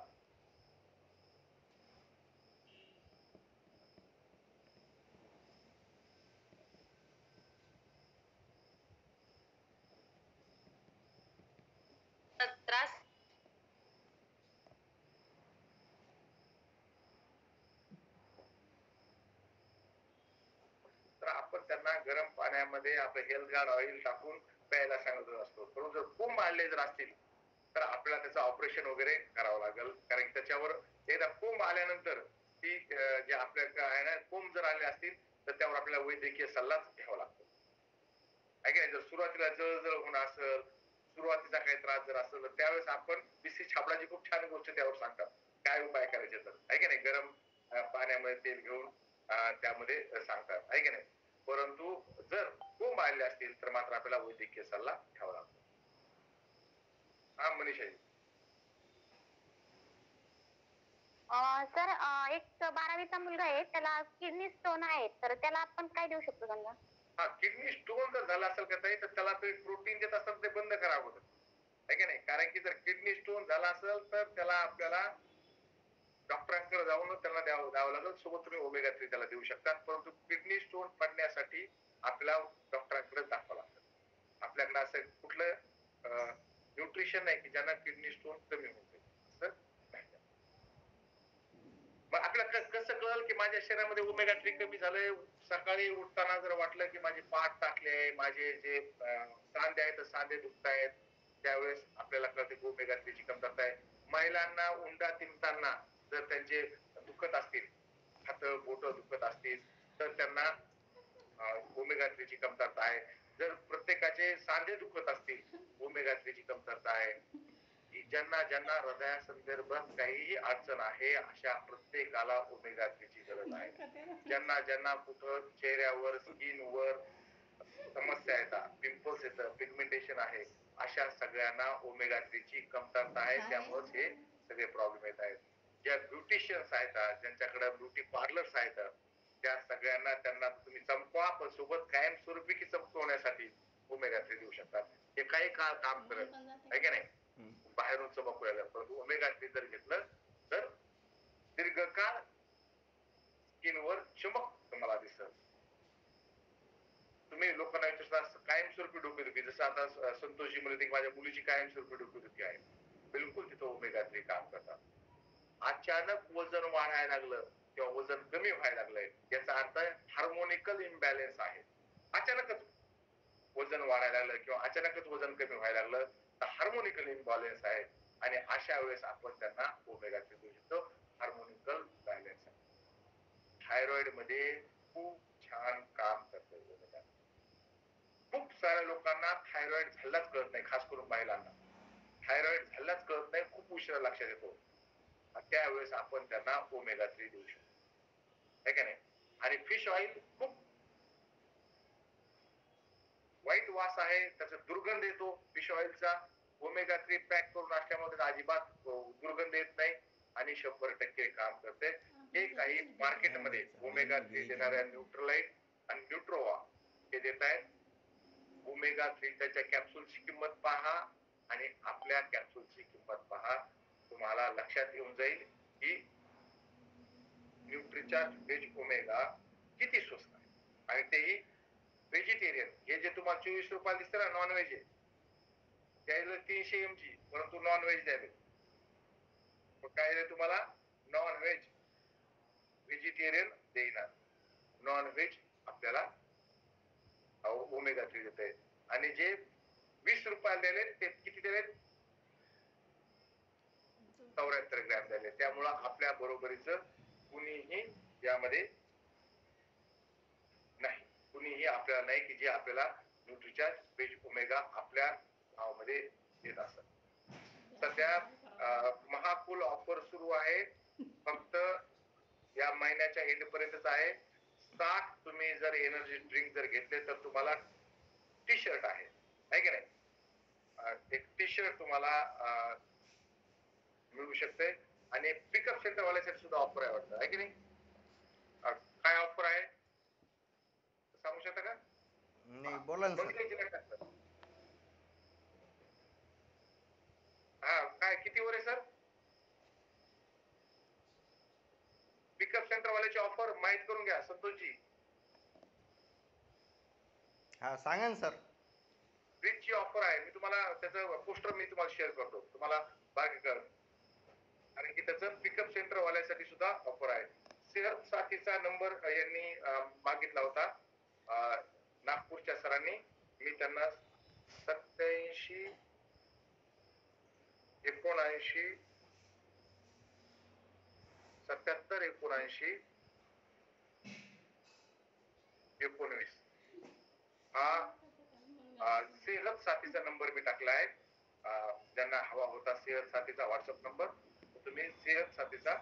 त्रास तर आपण त्यांना गरम पाण्यामध्ये आपलं हेल्थ गार्ड ऑइल टाकून प्यायला सांगत असतो. म्हणून जर कोंब आले जर असतील तर आपल्याला त्याचं ऑपरेशन वगैरे करावं लागेल. कारण त्याच्यावर एकदा कोंब आल्यानंतर ती जे आपल्या आहे ना, कोंब जर आले असतील तर त्यावर आपल्याला वैद्यकीय सल्लाच घ्यावा लागतो आहे की नाही. जर सुरुवातीला जळजळ होणं असेल, सुरुवातीचा काही त्रास जर असेल, तर त्यावेळेस आपण बीसी छापडाची खूप छान गोष्ट त्यावर सांगतात काय उपाय करायचे तर आहे की नाही. गरम पाण्यामध्ये तेल घेऊन त्यामध्ये सांगतात आहे की नाही. परंतु जर कोंब आले असतील तर मात्र आपल्याला वैद्यकीय सल्ला घ्यावा लागतो. हा मनीषाजी. सर, एक 12वीचा मुलगा आहे, त्याला किडनी स्टोन आहे, तर त्याला आपण काय देऊ शकतो त्यांना? हा, किडनी स्टोन जर झाला असेल का ताई, तर त्याला तुम्ही प्रोटीन देत असाल ते बंद करा अगोदर आहे की नाही. कारण की जर किडनी स्टोन झाला असेल तर त्याला आपल्याला डॉक्टरांकडे जाऊन त्यांना द्यावं लागेल. सोबत तुम्ही ओमेगा 3 त्याला देऊ शकता. परंतु किडनी स्टोन पडण्यासाठी आपल्याला त्याच्यानं किडनी स्टोन कमी होते. असं नाही. मग आपल्याला कसं कळलं की माझ्या शरीरामध्ये ओमेगा 3 कमी झालंय? सकाळी उठताना जर वाटलं की माझे पाठ टाकले आहे, माझे जे सांधे आहेत सांधे दुखतायत, त्यावेळेस आपल्याला कळते की ओमेगा 3 ची कमतरता आहे. महिलांना उंडा तिंबताना जर त्यांचे दुखत असतील, हात बोट दुखत असतील, तर त्यांना ओमेगा 3 ची कमतरता आहे. जर प्रत्येकाचे सांधे दुखत असतील, ओमेगा 3 ची कमतरता आहे. की ज्यांना ज्यांना हृदयासंदर्भात काहीही अडचण आहे, अशा प्रत्येकाला ओमेगा 3 ची गरज आहे. ज्यांना ज्यांना कुठं चेहऱ्यावर, स्किनवर समस्या येतात, पिंपल्स येतं, पिगमेंटेशन आहे, अशा सगळ्यांना ओमेगा 3 ची कमतरता आहे. त्यामुळेच हे सगळे प्रॉब्लेम येत आहेत. ज्या ब्युटिशियन्स आहेत, ज्यांच्याकडे ब्युटी पार्लर्स आहेत, त्या सगळ्यांना त्यांना तुम्ही चमकवा, पण सोबत कायमस्वरूपी की चमकवण्यासाठी ओमेगा 3 देऊ शकतात. हे काही काळ काम करत आहे की नाही, बाहेरून चमकू लागलं, परंतु ओमेगा 3 जर घेतलं तर दीर्घकाळ स्किनवर चमक तुम्हाला दिसत. तुम्ही लोकांना विचारता कायमस्वरूपी डोकेदुखी, जसं आता संतोषजी म्हणते की माझ्या मुलीची कायमस्वरूपी डोकेदुखी आहे, बिलकुल तिथं ओमेगा 3 काम करतात. अचानक वजन वाढायला लागलं किंवा वजन कमी व्हायला लागलंय, याचा अर्थ हार्मोनिकल इम्बॅलन्स आहे. अचानकच वजन वाढायला लागलं किंवा अचानकच वजन कमी व्हायला लागलं तर हार्मोनिकल इम्बॅलन्स आहे. आणि अशा वेळेस आपण त्यांना ओमेगा 3 देऊ शकतो. हार्मोनिकल बॅलन्स आहे. थायरॉइड मध्ये खूप छान काम करते ओमेगा. खूप साऱ्या लोकांना थायरॉइड झाल्याच कळत नाही, खास करून महिलांना थायरॉइड झाल्याच कळत नाही, खूप उशिरा लक्षात येतो. त्यावेळेस आपण त्यांना ओमेगा 3 देऊ शकतो, है का नाही. आणि फिश ऑइल खूप वाईट वास आहे, त्याचा दुर्गंध येतो फिश ऑइलचा. ओमेगा 3 पॅक करून असल्यामुळे अजिबात दुर्गंध येत नाही आणि 100% काम करते. हे काही मार्केटमध्ये ओमेगा 3 देणाऱ्या न्यूट्रलाइट आणि न्यूट्रोवा हे देत आहेत. ओमेगा 3 त्याच्या कॅप्सूलची किंमत पहा आणि आपल्या कॅप्सूलची किंमत पहा, तुम्हाला लक्षात येऊन जाईल की न्यूट्रिचार्ज वेज ओमेगा किती स्वस्त आहे. आणि तेही व्हेजिटेरियन. हे जे तुम्हाला 24 रुपयाला दिसतं ना, नॉन व्हेज आहे, त्याला 300 mg, परंतु नॉन व्हेज द्यावे. काय तुम्हाला नॉन व्हेज व्हेजिटेरियन देणार, नॉन व्हेज आपल्याला ओमेगा 3 देते. आणि जे 20 रुपयाला दिले ते किती दिले, 74 ग्रॅम दिले. त्यामुळं आपल्या बरोबरीचं कुणीही यामध्ये नाही, कुणीही आपल्याला नाही की जे आपल्याला न्यूट्रिचार्ज वेज ओमेगा आपल्या भावामध्ये देत असत. सध्या महाकुल ऑफर सुरू आहे, फक्त या महिन्याच्या एंड पर्यंतच आहे. 60 तुम्ही जर एनर्जी ड्रिंक जर घेतले तर तुम्हाला टी शर्ट आहे की नाही, एक टी शर्ट तुम्हाला मिळू शकते. आणि पिकअप सेंटर वाल्यासाठी सुद्धा ऑफर आहे वाटतं, आहे की नाही. काय ऑफर आहे सांगू शकता का? नाही, बोला ना सर. हा, काय किती वर आहे सर? पिकअप सेंटर वाल्याची ऑफर माहित करून घ्या संतोषजी. हा सांगा ना सर. फ्रीजची ऑफर आहे, मी तुम्हाला त्याचं पोस्टर मी तुम्हाला शेअर करतो, तुम्हाला बाग कर. आणि की त्याचं पिकअप सेंटर वाल्यासाठी सुद्धा ऑफर आहे. सेहत साथीचा नंबर यांनी मागितला होता नागपूरच्या सरांनी. मी त्यांना 87 79 77 79 19 हा सेहत साथीचा नंबर मी टाकला आहे. ज्यांना हवा होता सेहत साथीचा व्हॉट्सअप नंबर, तुम्ही सेहत साथीचा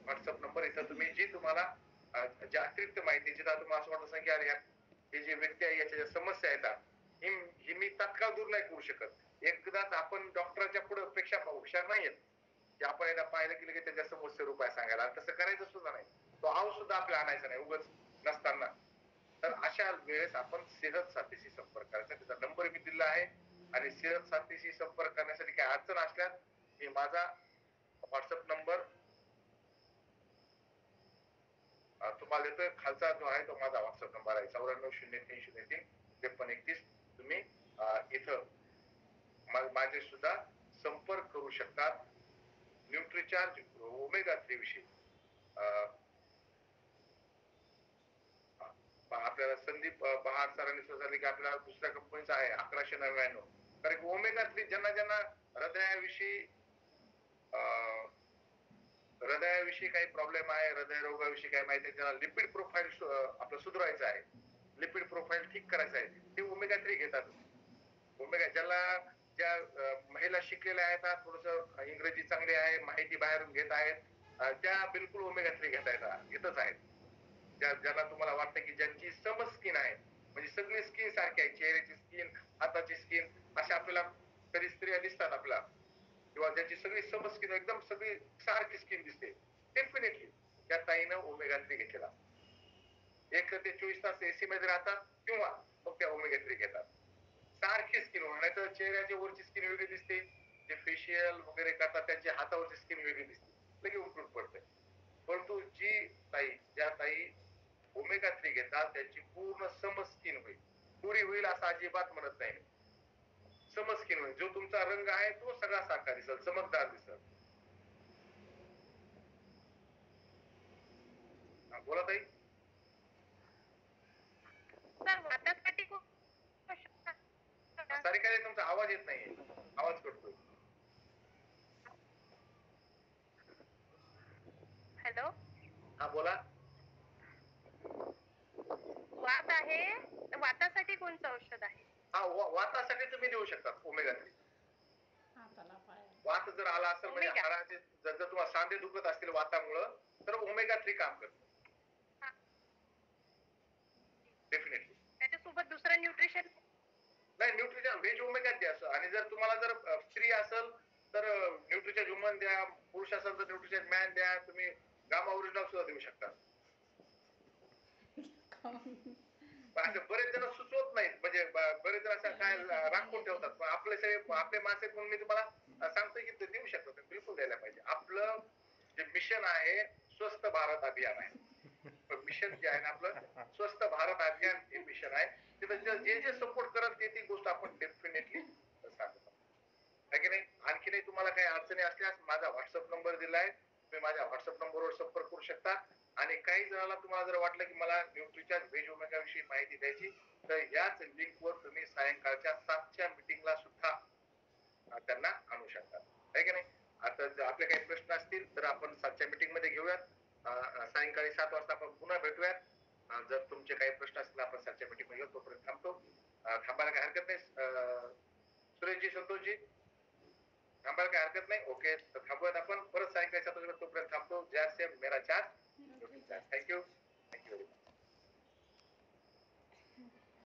व्हॉट्सअप नंबर इथं तुम्ही जी तुम्हाला ज्या अतिरिक्त माहिती जिथं तुम्हाला असं वाटत की अरे हे जे व्यक्ती आहे याच्या ज्या समस्या येतात ही मी तात्काळ दूर नाही करू शकत. एकदाच आपण डॉक्टरच्या पुढे पेक्षा हुशार नाहीयेत की आपण एकदा पाहिलं केलं की त्याच्या समस्येवर उपाय सांगायला, तसं करायचं सुद्धा नाही. तो औषध सुद्धा आपल्या आणायचा नाही उगाच नसताना. तर अशा वेळेस आपण सेहत साथीशी संपर्क करायचा. त्याचा नंबर मी दिला आहे. आणि सेहत साथीशी संपर्क करण्यासाठी काही अडचण असल्यास मी माझा व्हॉट्सअप नंबर तुम्हाला देतोय. खालचा जो आहे तो माझा व्हॉट्सअप नंबर आहे 94 03 03 53 31. तुम्ही इथं माझे सुद्धा संपर्क करू शकतात. न्यूट्रिचार्ज ओमेगा 3 विषयी आपल्याला संदीप पहाड सरांनी सुचवले की आपल्याला दुसऱ्या कंपनीचा आहे 1199. कारण ओमेगा 3 ज्यांना ज्यांना हृदयाविषयी काही प्रॉब्लेम आहे, हृदयरोगाविषयी काही माहिती आहे, ज्यांना लिपिड प्रोफाईल आपलं सुधारायचं आहे, लिपिड प्रोफाईल ठीक करायचं आहे, ते ओमेगा 3 घेतात. ओमेगा ज्या महिला शिकलेल्या आहेत, थोडस इंग्रजी चांगली आहे, माहिती बाहेरून घेत आहेत, त्या बिलकुल ओमेगा 3 घेतच आहेत. ज्याला तुम्हाला वाटतं की ज्यांची सम स्किन आहे, म्हणजे सगळी स्किन सारखी आहे, चेहऱ्याची स्किन, हाताची स्किन, अशा आपल्याला कधी स्त्रिया दिसतात आपल्याला, किंवा ज्यांची सगळी सम स्किन एकदम सगळी सारखी स्किन दिसते, डेफिनेटली त्या ताईनं ओमेगा 3 घेतलेला. 1 ते 24 तास एसी मध्ये राहतात किंवा मग त्या ओमेगा 3 घेतात. सारखी स्किन होणार, नाही तर चेहऱ्याच्या वरची स्किन वेगळी दिसते, जे फेशियल वगैरे करतात त्यांची हातावरची स्किन वेगळी दिसते, लगे उठून पडते. परंतु ज्या ताई ओमेगा 3 घेतात त्यांची पूर्ण सम स्किन होईल. पुरी होईल असं अजिबात म्हणत नाही. सम स्किन होईल, जो तुमचा रंग आहे तो सगळा सारखा दिसल, चमकदार दिसल. बोला ताई. सारिका, तुमचा आवाज येत नाहीये, आवाज कटतोय. हॅलो, हा बोला. वात आहे, वातासाठी कोणतं औषध आहे? हा, वातासाठी तुम्ही देऊ शकता ओमेगा 3. वात जर आला असेल, म्हणजे हाडाचे जर तुम्हाला सांधे दुखत असतील वातामुळं, तर ओमेगा 3 काम करतो डेफिनेटली. त्याच्यासोबत दुसरं न्यूट्रिशन नाही, न्यूट्रिशन व्हेज ओमेगा द्या. आणि जर तुम्हाला जर स्त्री असेल तर न्यूट्रिशन वुमन द्या, पुरुष असेल तर न्यूट्रिशन मॅन द्या, तुम्ही गामा ओरिजिनल सुद्धा देऊ शकता. बरेच जण सुचवत नाहीत, म्हणजे बरेच जण असं काय राखून ठेवतात, पण आपले माणसे म्हणून मी तुम्हाला सांगतो की ते देऊ शकतात, बिलकुल द्यायला पाहिजे. आपलं जे मिशन आहे स्वस्थ भारत अभियान आहे. मिशन जे आहे ना आपलं स्वस्थ भारत अभियान हे मिशन आहे. तिथं जे सपोर्ट करत ती गोष्ट आपण डेफिनेटली सांगतो, आहे की नाही. आणखीनही तुम्हाला काही अडचणी असल्यास माझा व्हॉट्सअप नंबर दिलाय, तुम्ही माझ्या व्हॉट्सअप नंबरवर संपर्क करू शकता. आणि काही जणांना तुम्हाला जर वाटलं की मला न्यूट्रिचार्ज व्हेज ओमेगा विषयी माहिती द्यायची, तर याच लिंकवर तुम्ही सायंकाळच्या 7च्या मीटिंगला सुद्धा त्यांना आणू शकता, आहे की नाही. आता आपले काही प्रश्न असतील तर आपण 7च्या मीटिंग मध्ये घेऊयात. सायंकाळी 7 वाजता आपण पुन्हा भेटूयात. जर तुमचे काही प्रश्न असतील आपण 7च्या मीटिंग मध्ये तोपर्यंत थांबतो. थांबायला काही हरकत नाही सुरेशजी, संतोषजी, थांबायला काही हरकत नाही. ओके, तर थांबूयात आपण. परत सायंकाळी 7 वाजता तोपर्यंत थांबतो. ज्या से मेरा चार्ज. थँक्यू.